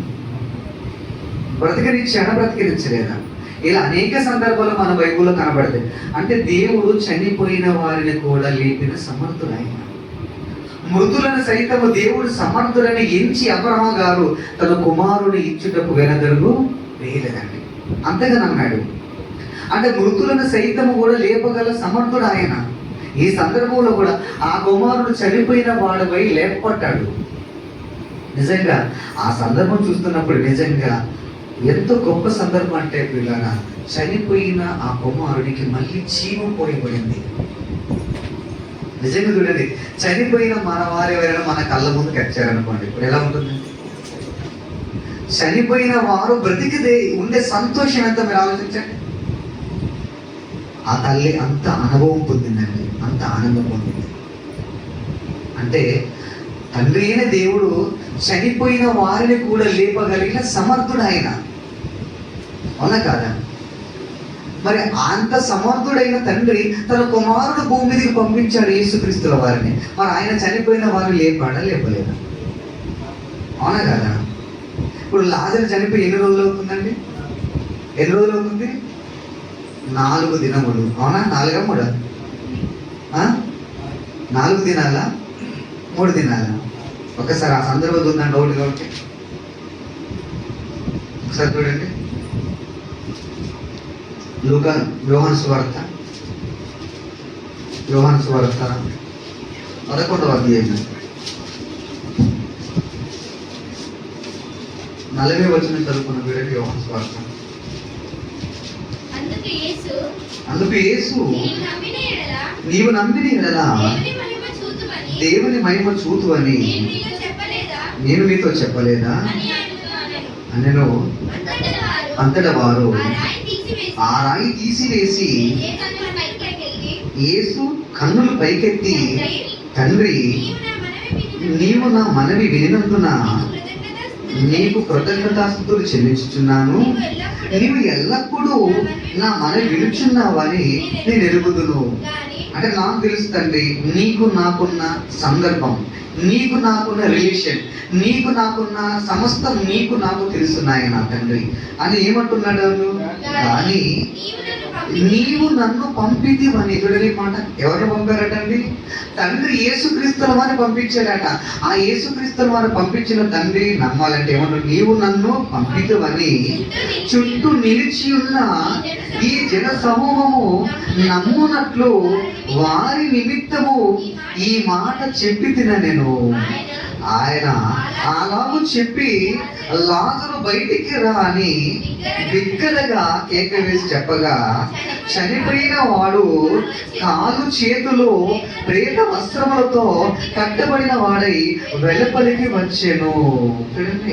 బ్రతికరించాడా? బ్రతికరించలేదా? ఇలా అనేక సందర్భాలు మన బైబిల్లో కనబడతాయి. అంటే దేవుడు చనిపోయిన వారిని కూడా లేపిన సమర్థుడైన, మృతులను సైతము దేవుడు సమర్థులని ఎంచి అబ్రహాము గారు తన కుమారుని ఇచ్చుటకు వెనదరుగు వేయలేదండి. అంతగా నమ్మాడు. అంటే మృతులను సైతము కూడా లేపగల సమర్థుడు ఆయన. ఈ సందర్భంలో కూడా ఆ కుమారుడు చనిపోయిన వాడిపై లేపబడ్డాడు. నిజంగా ఆ సందర్భం చూస్తున్నప్పుడు నిజంగా ఎంతో గొప్ప సందర్భం. అంటే పిల్లగా చనిపోయిన ఆ కుమారుడికి మళ్ళీ జీవం పోయబడింది. నిజంగా చూడండి, చనిపోయిన మన వారు ఎవరైనా మన కళ్ళ ముందుకు వచ్చారనుకోండి, ఇప్పుడు ఎలా ఉంటుంది? చనిపోయిన వారు బ్రతికిదే ఉండే సంతోషం ఎంత మీరు ఆలోచించండి. ఆ తల్లి అంత అనుభవం పొందిందండి, అంత ఆనందం పొందింది. అంటే తండ్రి అయిన దేవుడు చనిపోయిన వారిని కూడా లేపగలిగిన సమర్థుడు ఆయన. అవునా కాదా? మరి అంత సమర్థుడైన తండ్రి తన కుమారుడు భూమి మీదకి పంపించాడు, యేసుక్రీస్తుల వారిని. మరి ఆయన చనిపోయిన వారిని లేపాడా? లేపలేదా? అవునా కదా? ఇప్పుడు లాజరు చనిపోయి ఎన్ని రోజులు అవుతుందండి? ఎన్ని రోజులు అవుతుంది? 4 దినములు. అవునా? 4 3 4 దినాలా 3 దినాలా? ఒకసారి ఆ సందర్భం ఉందండి, డౌట్ కాబట్టి ఒకసారి చూడండి. యోహాను సువార్త 11వ అధ్యాయం 40వ వచనం చదువుకున్న వీడికి యోహాను సువార్త. అందుకు యేసు నీవు నమ్మిన యెడల దేవుని మహిమ చూతువని నేను మీతో చెప్పలేదా అనెను. అంతటా వారు ఆ రాయి తీసివేసి యేసు కన్నులు పైకెత్తి, తండ్రి నీవు నా మనవి వినినందున నీకు కృతజ్ఞతాస్తుతులు చెల్లించుచున్నాను, నీవు ఎల్లప్పుడూ నా మనవి వినుచున్నావని నేను ఎరుగుదును. అంటే నాకు తెలుసు తండ్రి, నీకు నాకున్న సందర్భం, నీకు నాకున్న రిలేషన్, నీకు నాకున్న సమస్తం నీకు నాకు తెలుస్తున్నాయి నా తండ్రి అని ఏమంటున్నాడు. కానీ నీవు నన్ను పంపితివని. చూడని మాట, ఎవరిని పంపారటండి? తండ్రి యేసుక్రీస్తుల వారిని పంపించాడట. ఆ యేసుక్రీస్తుల వారు పంపించిన తండ్రి నమ్మాలంటే ఏమంటారు? నీవు నన్ను పంపితివని చుట్టూ నిలిచి ఉన్న ఈ జన సమూహము నమ్మునట్లు వారి నిమిత్తము ఈ మాట చెప్పి తిన నేను. ఆయన అలాగూ చెప్పి లాజరు బయటికి రా అని బిగ్గరగా కేక వేసి చెప్పగా, చనిపోయిన వాడు కాలు చేతులు ప్రేత వస్త్రములతో కట్టబడిన వాడై వెలుపలికి వచ్చెను.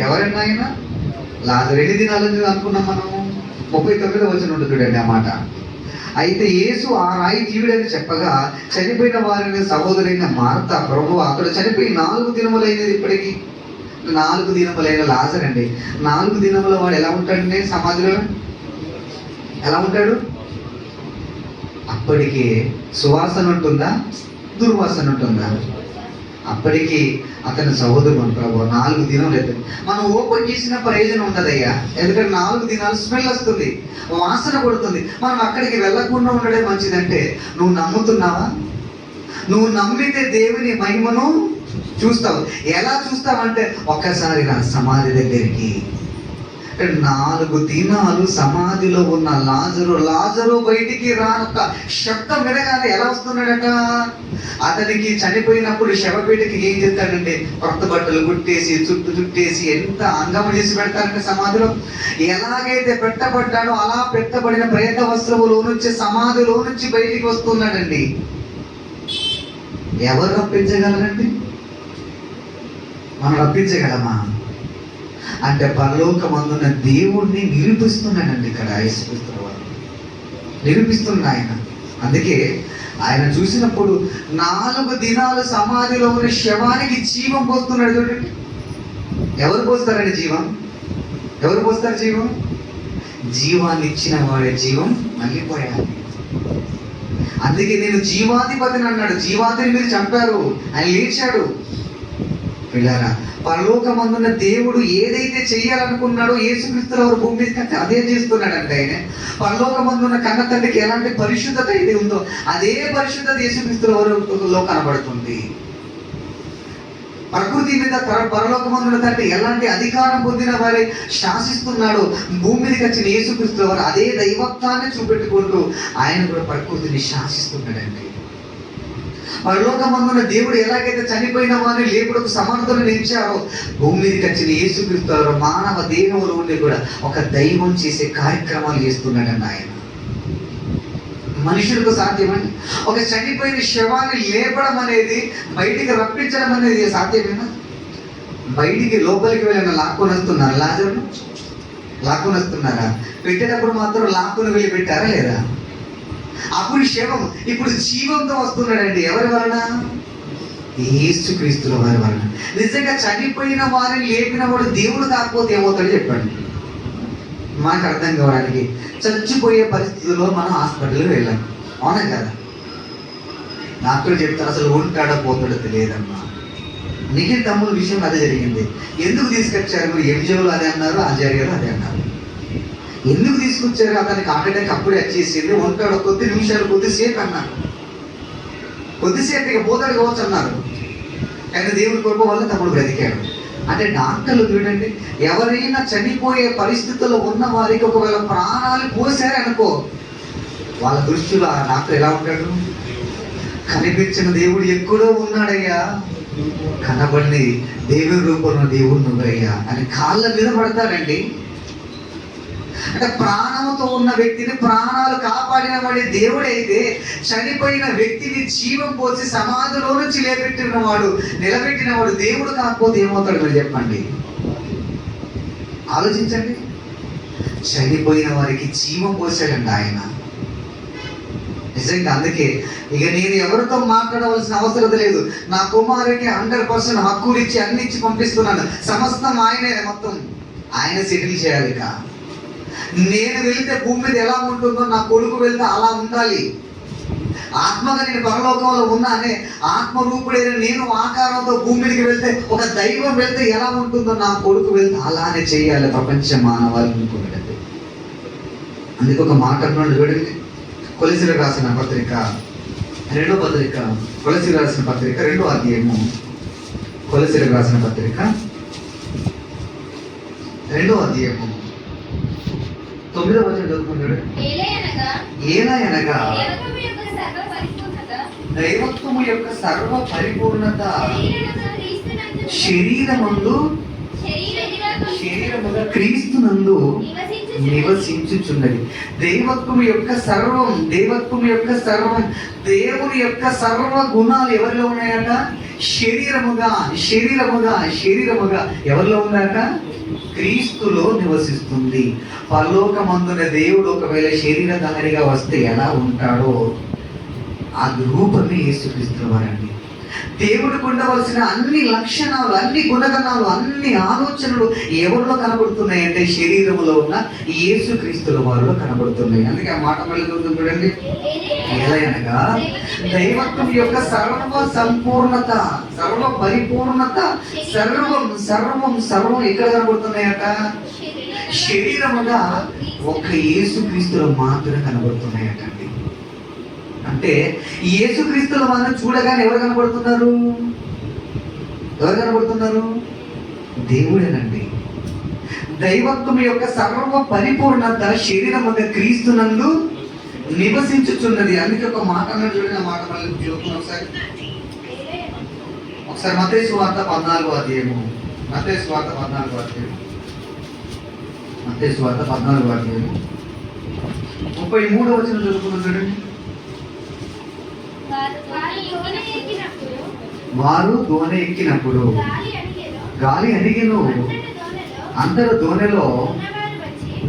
ఎవరైనా ఆయన లాజరు ఎన్ని దినాలు అనుకున్నాం మనము? 39వ వచనం ఉంటుంది చూడండి ఆ మాట. అయితే యేసు ఆ రాయి జీవుడని చెప్పగా, చనిపోయిన వారిని సహోదరైన మార్త, ప్రభు అతడు చనిపోయి 4 దినములైనది, ఇప్పటికి 4 దినములైన లాజరు అండి. 4 దినముల వాడు ఎలా ఉంటాడండి? సమాధిలో ఎలా ఉంటాడు? అప్పటికి సువాసన ఉంటుందా, దుర్వాసన ఉంటుందా? అప్పటికి అతని సహోదరుడు, ప్రభు 4 దినాలు అవుతుంది. మనం ఓపెన్ చేసిన ప్రయోజనం ఉండదయ్యా, ఎందుకంటే 4 దినాలు స్మెల్ వస్తుంది, వాసన కొడుతుంది. మనం అక్కడికి వెళ్ళకుండా ఉండడం మంచిదంటే, నువ్వు నమ్ముతున్నావా? నువ్వు నమ్మితే దేవుని మహిమను చూస్తావు. ఎలా చూస్తావంటే, ఒక్కసారి నా సమాధి దగ్గరికి. 4 దినాలు సమాధిలో ఉన్న లాజరు బయటికి రానొక్క శబ్దం వినగానే ఎలా వస్తున్నాడట? అతనికి చనిపోయినప్పుడు శవపేటకి ఏం చేస్తాడంటే, కొత్త బట్టలు కుట్టేసి చుట్టేసి ఎంత అంగమ చేసి పెడతారంటే సమాధిలో. ఎలాగైతే పెట్టబడ్డాడో అలా పెట్టబడిన ప్రేత వస్త్రములో నుంచి, సమాధిలో నుంచి బయటికి వస్తున్నాడండి. ఎవరు రప్పించగలరండి? మనం రప్పించగలమా? అంటే పరలోకమందున్న దేవుణ్ణి నిరూపిస్తున్నాడండి ఇక్కడ యేసుక్రీస్తు వారు, నిరూపిస్తున్న ఆయన. అందుకే ఆయన చూసినప్పుడు 4 దినాలు సమాధిలో ఉన్న శవానికి జీవం పోస్తున్నాడు. చూడండి, ఎవరు పోస్తారండి జీవం? ఎవరు పోస్తారు జీవం? జీవాన్ని ఇచ్చిన వాడే జీవం మళ్ళీ పోయాలి. అందుకే నేను జీవాధిపతిని అన్నాడు. జీవాధిని మీరు చంపారు, ఆయన లేచాడు. పిల్లారా, పరలోకమందున్న దేవుడు ఏదైతే చేయాలనుకున్నాడో యేసుక్రీస్తుల వారు భూమి మీద అదే చేస్తున్నాడంటే. ఆయన పరలోకమందున్న కన్న తండ్రికి ఎలాంటి పరిశుద్ధత అయితే ఉందో అదే పరిశుద్ధత యేసుక్రీస్తుల వారిలో కనబడుతుంది. ప్రకృతి మీద పరలోకమందున్న తండ్రి ఎలాంటి అధికారం పొందిన వారే శాసిస్తున్నాడో, భూమి మీదకి వచ్చిన యేసుక్రీస్తుల వారు అదే దైవత్వాన్ని చూపెట్టుకుంటూ ఆయన కూడా ప్రకృతిని శాసిస్తున్నాడండి. పరలోకమందున్న దేవుడు ఎలాగైతే చనిపోయిన వారిని లేపుడుకు సమర్థులను నిలిచారో, భూమి మీదకి వచ్చిన యేసుక్రీస్తు మానవ దేహంలో ఉండి కూడా ఒక దైవం చేసే కార్యక్రమాలు చేస్తున్నాడండి ఆయన. మనుషులకు సాధ్యమండి? ఒక చనిపోయిన శవాన్ని లేపడం అనేది, బయటికి రప్పించడం అనేది సాధ్యమేనా? బయటికి లోపలికి వెళ్ళిన లాక్కొని వస్తున్నారు. లాజరును లాక్కొని వస్తున్నారా? పెట్టేటప్పుడు మాత్రం లాక్కొని వెళ్ళి పెట్టారా లేదా? అప్పుడు శవం ఇప్పుడు జీవంతో వస్తున్నాడండి. ఎవరి వలన? యేసుక్రీస్తుల వారి వలన. నిజంగా చనిపోయిన వారిని లేపిన వాడు దేవుడు కాకపోతే ఏమవుతాడో చెప్పండి. మనకు అర్థం కావడానికి, చచ్చిపోయే పరిస్థితుల్లో మనం హాస్పిటల్కి వెళ్ళాం, అవునా కదా? డాక్టర్ చెప్తారు అసలు ఉంటాడో పోతాడో తెలియదమ్మా. నిఖిల్ తమ్ముల విషయం అదే జరిగింది. ఎందుకు తీసుకొచ్చారు? మీరు ఎంజోలు అదే అన్నారు, ఆచార్యులు అదే అన్నారు. ఎందుకు తీసుకొచ్చారు? అతనికి హార్ట్ అటాక్ అప్పుడే వచ్చేసింది, ఉంటాడు కొద్ది నిమిషాలు, కొద్దిసేపు అన్నారు. కొద్దిసేపు ఇక పోతాడు కావచ్చు అన్నారు. కానీ దేవుడి కృప వల్ల తమ్ముడు బ్రతికాడు. అంటే డాక్టర్లు చూడండి, ఎవరైనా చనిపోయే పరిస్థితుల్లో ఉన్న వారికి ఒకవేళ ప్రాణాలు పోసారే అనుకో, వాళ్ళ దృష్టిలో ఆ డాక్టర్ ఎలా ఉంటాడు? కనిపించిన దేవుడు ఎక్కడో ఉన్నాడయ్యా, కనబడి దేవుడి రూపంలో దేవుడు నువ్వయ్యా అని కాళ్ళ మీద పడతారండి. అంటే ప్రాణంతో ఉన్న వ్యక్తిని ప్రాణాలు కాపాడిన వాడి దేవుడైతే, చనిపోయిన వ్యక్తిని జీవం పోసి సమాధిలో నుంచి నిలబెట్టిన వాడు దేవుడు కాకపోతే ఏమవుతాడు మీరు చెప్పండి? ఆలోచించండి. చనిపోయిన వారికి జీవం పోసాడండి ఆయన. నిజంగా అందుకే ఇక నేను ఎవరితో మాట్లాడవలసిన అవసరం లేదు. నా కుమారుడికి 100% హక్కులు ఇచ్చి అన్ని ఇచ్చి పంపిస్తున్నాను. సమస్తం ఆయనే, మొత్తం ఆయన సెటిల్ చేయాలి. ఇక నేను వెళ్తే భూమి మీద ఎలా ఉంటుందో నా కొడుకు వెళ్తే అలా ఉండాలి. ఆత్మగా నేను పరలోకంలో ఉన్నానే, ఆత్మరూపుడైన నేను ఆకారంతో భూమి మీదకి వెళ్తే, ఒక దైవం వెళ్తే ఎలా ఉంటుందో నా కొడుకు వెళ్తే అలానే చేయాలి ప్రపంచ మానవాళి అనుకున్నది. అందుకే ఒక మాట అన్నాడు చూడండి, కొలసీలకు రాసిన పత్రిక 2వ పత్రిక, కొలసీలకు రాసిన పత్రిక 2వ అధ్యాయము, కొలసీలకు రాసిన పత్రిక 2వ అధ్యాయము 9వ వచనం చదువుకున్నాడు. ఏలయనగా దైవత్వము యొక్క సర్వ పరిపూర్ణత శరీరముగా క్రీస్తునందు నివసించుచున్నది. దైవత్వము యొక్క సర్వం దేవుని యొక్క సర్వ గుణాలు ఎవరిలో ఉన్నాయట? శరీరముగా ఎవరిలో ఉన్నాయట? క్రీస్తులో నివసిస్తుంది. పరలోకమందున దేవుడు ఒకవేళ శరీరధారిగా వస్తే ఎలా ఉంటాడో ఆ రూపమే యేసుక్రీస్తు వారండి. దేవుడికి ఉండవలసిన అన్ని లక్షణాలు, అన్ని గుణగణాలు, అన్ని ఆలోచనలు ఎవరిలో కనబడుతున్నాయి అంటే శరీరంలో ఉన్న యేసుక్రీస్తుల వారిలో కనబడుతున్నాయి. అందుకే ఆ మాట మళ్ళీ చూడండి, ఏలయనగా దైవత్వం యొక్క సర్వ సంపూర్ణత, సర్వ పరిపూర్ణత, సర్వం ఎక్కడ కనబడుతున్నాయట? శరీరముగా ఒక యేసుక్రీస్తులో మాత్రమే కనబడుతున్నాయట. అంటే యేసుక్రీస్తుల వారిని చూడగానే ఎవరు కనబడుతున్నారు? దేవుడేనండి. దైవత్వం యొక్క సర్వ పరిపూర్ణత శరీరముగా క్రీస్తునందు నివసించుచున్నది. అందుకే ఒక మాట అన్నాడు చూడండి, ఆ మాట మళ్ళీ చూద్దాం ఒకసారి. మత్తయి సువార్త 14వ అధ్యాయము, మత్తయి సువార్త 14వ అధ్యాయము 33వ వచనం చదువుకున్నాం చూడండి. వారు దోణి ఎక్కినప్పుడు గాలి అణిగెను, అందరు దోణిలో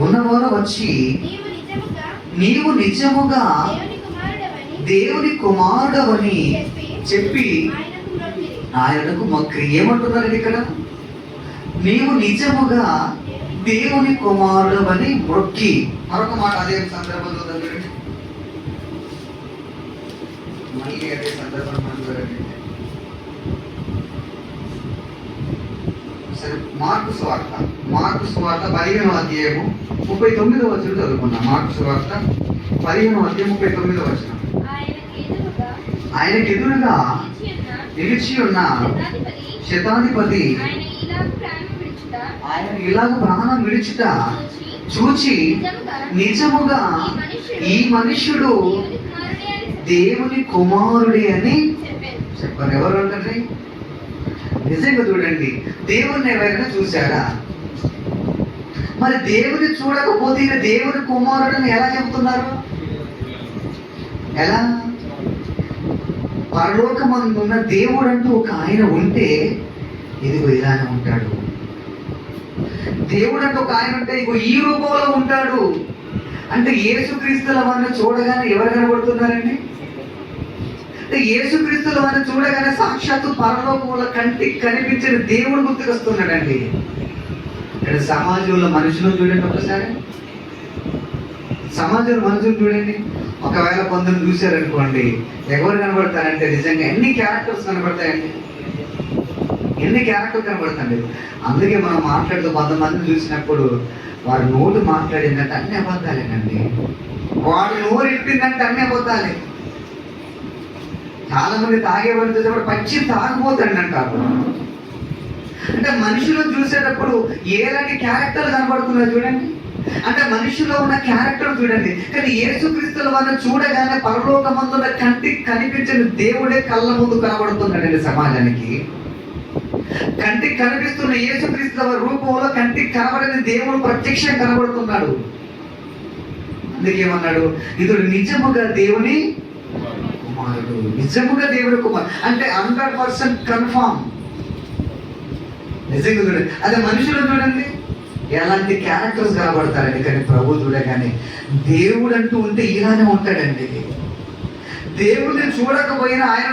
ఉన్నవారు వచ్చి నీవు నిజముగా దేవుని కుమారుడవని చెప్పి ఆయనకు మొక్కి. ఏమంటున్నారండి ఇక్కడ? నీవు నిజముగా దేవుని కుమారుడవని మొక్కి. మరొక మాట అదే సందర్భంలో మళ్ళీ అదే సందర్భం సరే. మార్కు సువార్త 15వ అధ్యాయము 39వ వచనం చదువుకున్నాం. మార్కు సువార్త 15వ అధ్యాయం 39వ వచనం. ఆయనకు ఎదురుగా నిలిచి ఉన్న శతాధిపతి ఆయన ఇలాగ ప్రాణం విడిచుట చూచి నిజముగా ఈ మనుష్యుడు దేవుని కుమారుడే అని చెప్పారు. ఎవరు అంటారు? నిజంగా చూడండి, దేవుణ్ణి ఎవరైనా చూశారా? మరి దేవుని చూడకపోతే ఇక దేవుని కుమారుడని ఎలా చెబుతున్నారు? ఎలా? పరలోకమందున్న దేవుడు అంటూ ఒక ఆయన ఉంటే ఇదిగో ఇలానే ఉంటాడు. దేవుడు అంటూ ఒక ఆయన ఉంటే ఇగో ఈ రూపంలో ఉంటాడు. అంటే యేసుక్రీస్తుల వారిని చూడగానే ఎవరు కనబడుతున్నారండి? అంటే యేసుక్రీస్తుల వారిని చూడగానే సాక్షాత్తు పరలోకంలో కంటికి కనిపించిన దేవుడు గుర్తుకొస్తున్నాడండి. ఇక్కడ సమాజంలో మనుషులను చూడండి ఒకసారి, సమాజంలో మనుషులు చూడండి. ఒకవేళ కొందరు చూశారనుకోండి, ఎవరు కనబడతారంటే నిజంగా ఎన్ని క్యారెక్టర్స్ కనబడతాయండి, ఎన్ని క్యారెక్టర్లు కనబడతాయండి. అందుకే మనం మాట్లాడుతూ కొంతమందిని చూసినప్పుడు వారి నోటు మాట్లాడిందంటే అన్ని అబద్ధాలేనండి, వాడు నోరు ఇప్పిందంటే అన్ని అబద్ధాలే. చాలా మంది తాగేవాడిని చూసేప్పుడు పచ్చి తాగిపోతాడు అంటారు. అంటే మనుషులను చూసేటప్పుడు ఎలాంటి క్యారెక్టర్లు కనబడుతున్నాయి చూడండి. అంటే మనిషిలో ఉన్న క్యారెక్టర్ చూడండి. కానీ యేసుక్రీస్తుల వారిని చూడగానే పరలోకమందున కంటికి కనిపించిన దేవుడే కళ్ళ ముందు కనబడుతున్నాడండి సమాజానికి. కంటికి కనిపిస్తున్న యేసుక్రీస్తుల వారి రూపంలో కంటికి కనబడని దేవుడు ప్రత్యక్షంగా కనబడుతున్నాడు. అందుకేమన్నాడు? ఇతడు నిజముగా దేవుని కుమారుడు, నిజముగా దేవుని కుమారుడు అంటే 100% కన్ఫామ్. నిజంగా చూడండి. అదే మనుషులు చూడండి ఎలాంటి క్యారెక్టర్స్ కనబడతారండి. కానీ ప్రభు చూడగానే దేవుడు అంటూ ఉంటే ఇలానే ఉంటాడండి. దేవుడిని చూడకపోయినా ఆయన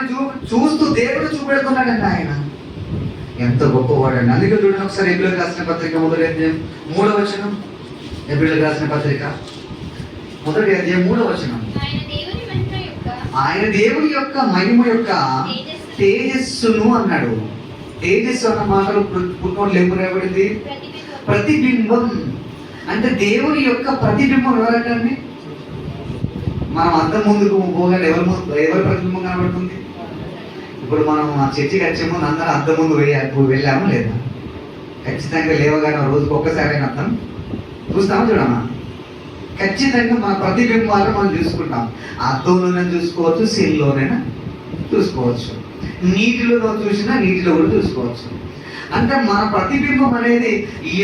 చూస్తూ దేవుడిని చూపెడుతున్నాడండి ఆయన. ఎంత గొప్పవాడండి. అందుకే చూడండి ఒకసారి ఎబ్రియులకు రాసిన పత్రిక 1వ అధ్యాయం 3వ వచనం. ఎబ్రియులకు రాసిన పత్రిక 1వ అధ్యాయం 3వ వచనం. ఆయన దేవుని యొక్క మహిమ యొక్క తేజస్సును అన్నాడు. తేజస్సు అన్న మాటలు పుట్టినోడు లేపురేబడింది ప్రతిబింబం. అంటే దేవుని యొక్క ప్రతిబింబం ఎవరంటే, మనం అద్దం ముందుకు పోగానే ఎవరి ప్రతిబింబం కనబడుతుంది? ఇప్పుడు మనం ఆ చర్చికి వచ్చే ముందు అందరూ అద్దం ముందు వెళ్ళామా లేదా? ఖచ్చితంగా లేవగానే రోజుకి ఒక్కసారైనా అద్దం చూస్తామా చూడమా? ఖచ్చితంగా మన ప్రతిబింబాలను మనం చూసుకుంటాం. అద్దంలోనే చూసుకోవచ్చు, సీన్లోనైనా చూసుకోవచ్చు, నీటిలో చూసినా నీటిలో కూడా చూసుకోవచ్చు. అంటే మన ప్రతిబింబం అనేది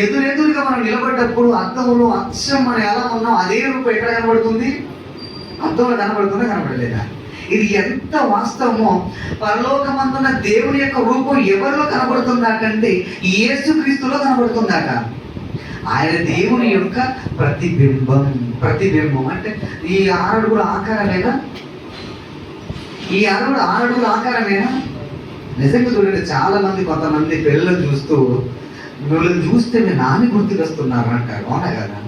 ఎదురెదురుగా మనం నిలబడ్డప్పుడు అద్దంలో అచ్చం మనం ఎలా ఉన్నాం అదే రూపం ఎక్కడ కనబడుతుంది? అద్దంలో కనబడుతుందా కనబడలేదా? ఇది ఎంత వాస్తవమో. పరలోకమందున్న దేవుని యొక్క రూపం ఎవరిలో కనబడుతుందాకంటే యేసుక్రీస్తులో కనబడుతుందాక. ఆయన దేవుని యొక్క ప్రతిబింబం. ప్రతిబింబం అంటే ఈ 6 అడుగుల ఆకారమేనా? ఈ 6 అడుగుల ఆకారమేనా? నిజంగా చూడండి, చాలా మంది కొంతమంది పిల్లలు చూస్తూ మిమ్మల్ని చూస్తే మీ నాన్న గుర్తుకొస్తున్నారు అంటారు. అవునా కదా?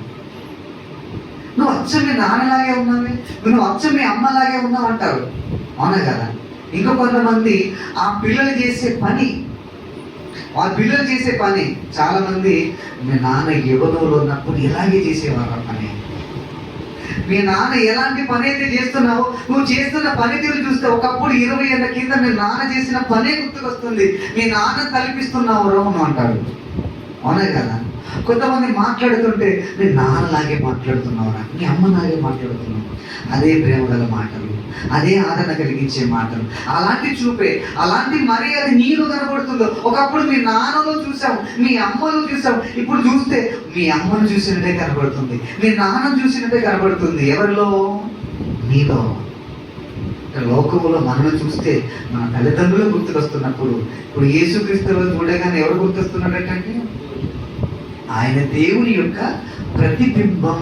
నువ్వు అచ్చం మీ నాన్నలాగే ఉన్నావే, నువ్వు అచ్చం మీ అమ్మలాగే ఉన్నావు అంటారు. అవునా కదా? ఇంకా కొంతమంది ఆ పిల్లలు చేసే పని చాలా మంది, మీ నాన్న యవ్వనంలో ఉన్నప్పుడు ఇలాగే చేసేవారు ఆ పని. మీ నాన్న ఎలాంటి పని అయితే చేస్తున్నావో నువ్వు చేస్తున్న పనితీరు చూస్తే ఒకప్పుడు 20 ఏళ్ళ కింద మీ నాన్న చేసిన పనే గుర్తుకొస్తుంది. మీ నాన్న తలపిస్తున్నావు రోహం అంటారు. అవునా కదా? కొంతమంది మాట్లాడుతుంటే మీ నాన్నలాగే మాట్లాడుతున్నావురా, మీ అమ్మలాగే మాట్లాడుతున్నావు. అదే ప్రేమ గల మాటలు, అదే ఆదరణ కలిగించే మాటలు, అలాంటి చూపే, అలాంటి మరి అది నీలో కనబడుతుందో. ఒకప్పుడు మీ నాన్నలో చూసాం, మీ అమ్మలో చూసాం, ఇప్పుడు చూస్తే మీ అమ్మను చూసినట్టే కనబడుతుంది, మీ నాన్నను చూసినట్టే కనబడుతుంది. ఎవరిలో? నీలో. లోకములో మనల్ని చూస్తే మన తల్లిదండ్రులు గుర్తుకొస్తున్నప్పుడు, ఇప్పుడు యేసుక్రీస్తులో చూడగానే ఎవరు గుర్తొస్తున్నాడంటే ఆయన దేవుని యొక్క ప్రతిబింబం.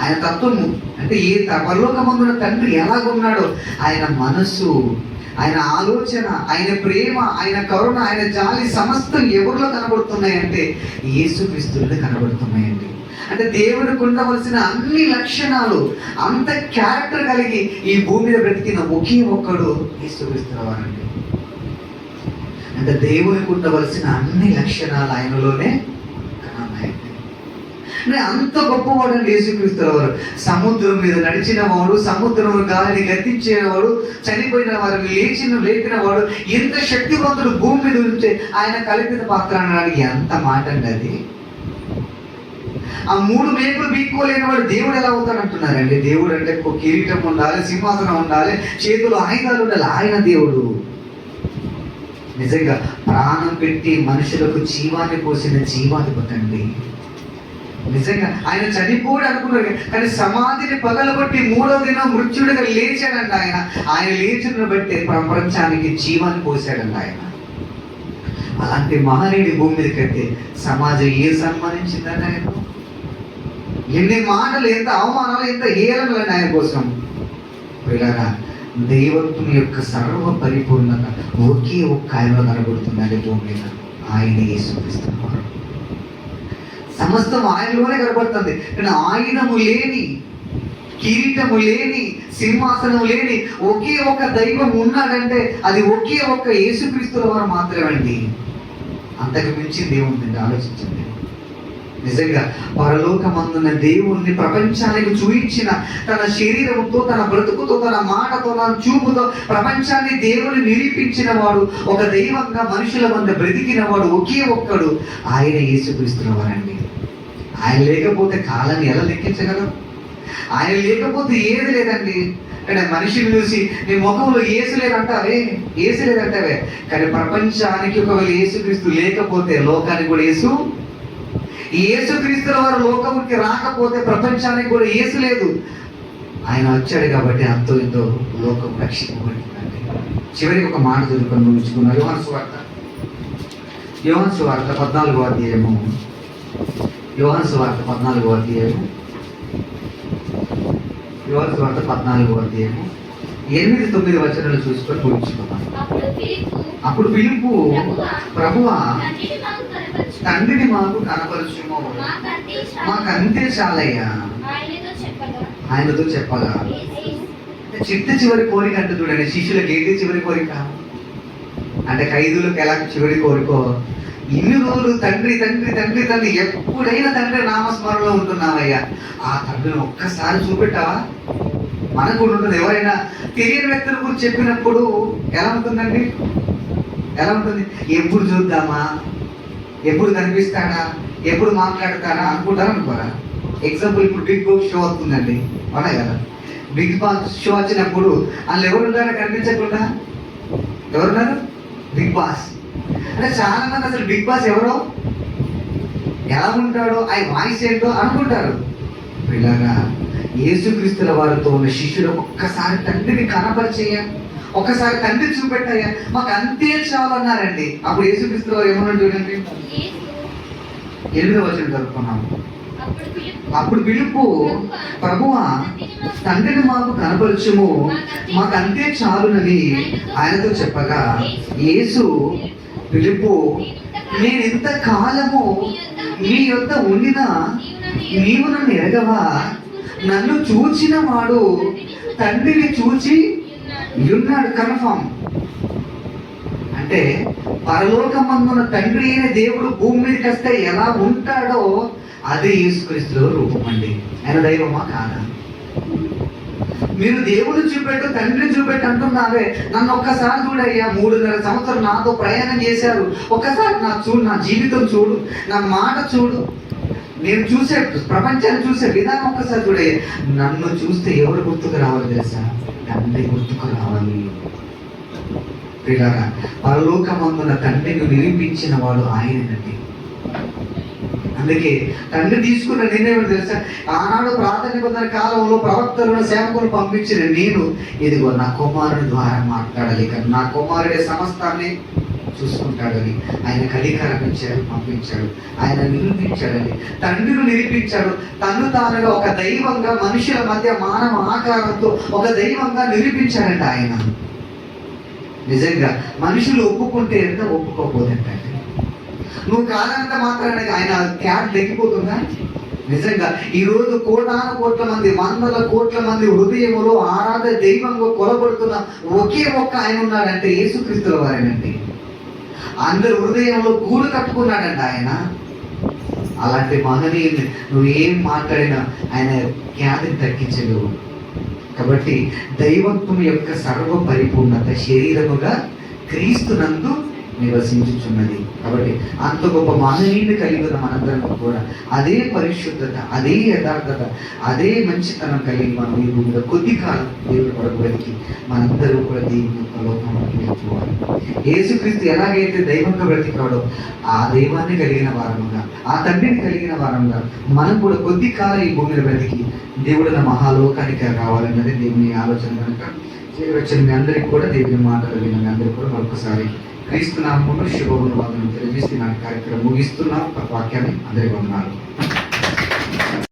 ఆయన తత్వము అంటే పరలోకమందున తండ్రి ఎలాగున్నాడో ఆయన మనస్సు, ఆయన ఆలోచన, ఆయన ప్రేమ, ఆయన కరుణ, ఆయన జాలి సమస్తం ఎవరిలో కనబడుతున్నాయంటే యేసుక్రీస్తులో కనబడుతున్నాయండి. అంటే దేవుడికి ఉండవలసిన అన్ని లక్షణాలు, అంత క్యారెక్టర్ కలిగి ఈ భూమి మీద బ్రతికిన ఒకే ఒక్కడు యేసుక్రీస్తు వారండి. అంటే దేవునికి ఉండవలసిన అన్ని లక్షణాలు ఆయనలోనే కనబడాయండి. అంత గొప్పవాడు అండి యేసుక్రీస్తు వారు. సముద్రం మీద నడిచిన వాడు, సముద్రం గాలిని గద్దించేవాడు, చనిపోయిన వారిని లేపిన వాడు, ఎంత శక్తివంతుడు భూమి మీద ఉంటే ఆయన కల్పిత పాత్ర అనడానికి ఎంత మాట అండి అది. ఆ 3 మేకులు బీక్కోలేని వాడు దేవుడు ఎలా అవుతాడు అంటున్నారండి. దేవుడు అంటే కిరీటం ఉండాలి, సింహాసనం ఉండాలి, చేతులు ఆయుధాలు ఉండాలి. ఆయన దేవుడు నిజంగా ప్రాణం పెట్టి మనుషులకు జీవాన్ని పోసిన జీవాధిపతి అండి. నిజంగా ఆయన చనిపోడు అనుకున్నారు, కానీ సమాధిని పగలగొట్టి 3వ దినం మృత్యుడిగా లేచాడంట ఆయన. ఆయన లేచిన బట్టి ప్రపంచానికి జీవాన్ని పోసాడంట ఆయన. అలాంటి మహనీయుడి భూమి మీద కట్టే సమాజం ఏ సన్మానించిందండి ఆయన? ఎన్ని మాటలు, ఎంత అవమానాలు, ఎంత హేళనలు ఆయన కోసం. పిల్లరా, దైవత్వం యొక్క సర్వ పరిపూర్ణత ఒకే ఒక్క ఆయనలో కనబడుతుందండి భూమి మీద. ఆయన యేసుక్రీస్తు. సమస్తం ఆయనలోనే కనబడుతుంది. కానీ ఆయుధము లేని, కిరీటము లేని, సింహాసనం లేని ఒకే ఒక దైవం ఉన్నాడంటే అది ఒకే ఒక్క యేసుక్రీస్తుల వారు మాత్రమే అండి. అంతకు మించి దేవుని ఆలోచించండి. నిజంగా పరలోకమందున్న దేవుణ్ణి ప్రపంచానికి చూయించిన, తన శరీరంతో, తన బ్రతుకుతో, తన మాటతో, తన చూపుతో ప్రపంచాన్ని దేవుని నిరూపించిన వాడు, ఒక దైవంగా మనుషుల మధ్య బ్రతికిన వాడు ఒకే ఒక్కడు ఆయన యేసుక్రీస్తు వారండి. ఆయన లేకపోతే కాలాన్ని ఎలా లెక్కించగలం? ఆయన లేకపోతే ఏది లేదండి. అంటే మనిషిని చూసి నీ ముఖంలో ఏసు లేదంటావే, కానీ ప్రపంచానికి ఒకవేళ యేసుక్రీస్తు లేకపోతే లోకానికి కూడా యేసుక్రీస్తుల వారు లోకానికి రాకపోతే ప్రపంచానికి కూడా యేసు లేదు. ఆయన వచ్చాడు కాబట్టి అంతో ఇంతో లోకం రక్షింపబడుతుందండి. చివరికి ఒక మాట చదువుకొని ముగించుకున్నారు. యోహాను సువార్త 14వ అధ్యాయము. యోహాను సువార్త 14వ అధ్యాయము. యోహాను సువార్త 14వ అధ్యాయము 8-9 వచనాలు చూసుకొని ముగించుకున్నాం. అప్పుడు ఫిలిప్పు, ప్రభువా, తండ్రిని మాకు కనపరచుము, మాకంతే చాలయ్యా ఆయనతో చెప్పగా. చివరి కోరిక అంటే చూడండి, శిష్యులకు ఏంటి చివరి కోరిక అంటే, ఖైదులకు ఎలా చివరి కోరికో, ఇన్ని రోజులు తండ్రి తండ్రి తండ్రి తండ్రి ఎప్పుడైనా తండ్రి నామస్మరణలో ఉంటున్నావయ్యా, ఆ తండ్రిని ఒక్కసారి చూపెట్టావా? మనకు కూడా ఉంటుంది. ఎవరైనా తెలియని వ్యక్తుల గురించి చెప్పినప్పుడు ఎలా ఉంటుందండి? ఎలా ఉంటుంది? ఎప్పుడు చూద్దామా, ఎప్పుడు కనిపిస్తాడా, ఎప్పుడు మాట్లాడతాడా అనుకుంటారా అనుకోరా? ఎగ్జాంపుల్, ఇప్పుడు బిగ్ బాస్ షో అవుతుందండి, అవునా కదా? బిగ్ బాస్ షో వచ్చినప్పుడు వాళ్ళు ఎవరున్నారో కనిపించకుండా ఎవరున్నారు? బిగ్ బాస్ అంటే చాలా మంది అసలు బిగ్ బాస్ ఎవరో, ఎలా ఉంటాడో, ఆయన వాయిస్ ఏంటో అనుకుంటారు. ఇలాగా యేసుక్రీస్తుల వారితో ఉన్న శిష్యులు ఒక్కసారి తండ్రిని కనపరిచేయ, ఒక్కసారి తండ్రి చూపెట్టాయా, మాకు అంతే చాలు అన్నారండి. అప్పుడు యేసుక్రీస్తుల వారు ఏమన్నా చూడండి, 8వ వచనం జరుపుకున్నాము. అప్పుడు ఫిలిప్పు, ప్రభువా, తండ్రిని మాకు కనపరచుము, మాకు అంతే చాలునని ఆయనతో చెప్పగా, యేసు, ఫిలిప్పు, నేను ఇంత కాలము నీ యొద్ద ఉండినా నీవు నన్ను ఎరగవా? నన్ను చూచిన వాడు తండ్రిని చూచి ఉన్నాడు. కన్ఫర్మ్ అంటే పరలోకమందున్న తండ్రి అయిన దేవుడు భూమి మీదకి వస్తే ఎలా ఉంటాడో అదే యేసుక్రీస్తులో రూపం అండి. ఆయన దైవమా కాదా? మీరు దేవుడు చూపెట్టు, తండ్రి చూపెట్టు అంటున్నావే, నన్ను ఒక్కసారి చూడయ్యా, 3.5 సంవత్సరం నాతో ప్రయాణం చేశారు, ఒక్కసారి నా జీవితం చూడు, నా మాట చూడు, నేను చూసే ప్రపంచాన్ని చూసే విధానం ఒక్కసారి చూడయ్యా. నన్ను చూస్తే ఎవరు గుర్తుకు రావాలి తెలుసా? తండ్రి గుర్తుకు రావాలి. పిల్లగా, పరలోకమందున తండ్రిని నిరూపించిన వాడు ఆయనండి. అందుకే తండ్రి తీసుకున్న నిర్ణయం తెలుసా? ఆనాడు ప్రార్థన నిబంధన కాలంలో ప్రవక్తలను, సేవకులు పంపించిన నేను, ఇదిగో నా కుమారుడి ద్వారా మాట్లాడాలి, కానీ నా కుమారుడే సమస్తాన్ని చూసుకుంటాడని ఆయన అధికారం ఇచ్చాడు, పంపించాడు. ఆయన నిరూపించాడని, తండ్రిని నిరూపించాడు. తను తానుగా ఒక దైవంగా మనుషుల మధ్య మానవ ఆకారంతో ఒక దైవంగా నిరూపించాడంట ఆయన. నిజంగా మనుషులు ఒప్పుకుంటే ఎంత, ఒప్పుకోకపోతే నువ్వు కాదనంత మాత్రాన్ని ఆయన క్యాట్ తగ్గిపోతుందా? నిజంగా ఈరోజు కోటాను కోట్ల మంది, 100 కోట్ల మంది హృదయములో ఆరాధ దైవంగా కొలబడుతున్న ఒకే ఒక్క ఆయన ఉన్నాడంటే యేసుక్రీస్తుల వారేనండి. అందరి హృదయంలో గూడు కట్టుకున్నాడంట ఆయన. అలాంటి మహనీయుని నువ్వు ఏం మాట్లాడినా ఆయన ఖ్యాతిని తగ్గించలేవు. కాబట్టి దైవత్వం యొక్క సర్వ పరిపూర్ణత శరీరముగా క్రీస్తునందు నివసించుచున్నది. కాబట్టి అంత గొప్ప మహనీయుని కలిగి ఉన్న మనందరం కూడా అదే పరిశుద్ధత, అదే యథార్థత, అదే మంచితనం కలిగి మనం ఈ భూమిలో కొద్ది కాలం దేవుడి కొరకు బ్రతికి మనందరూ కూడా దేవుని యొక్క లోకంలోకి వెళ్ళిపోవాలి. యేసుక్రీస్తు ఎలాగైతే దైవంగా బ్రతికాడో ఆ దైవాన్ని కలిగిన వారముగా, ఆ తండ్రిని కలిగిన వారముగా మనం కూడా కొద్ది కాలం ఈ భూమిలో బ్రతికి దేవుడిన మహాలోకానికి రావాలన్నది దేవుని ఆలోచన. కనుక వచ్చిన మీ అందరికీ కూడా దేవుని మాటలు విన్న మీ అందరికీ కూడా మరొకసారి క్రీస్తు నామములో శుభములు తెలియజేసి నా కార్యక్రమం ముగిస్తున్నా. వాక్యాన్ని అందరికీ వందనాలు.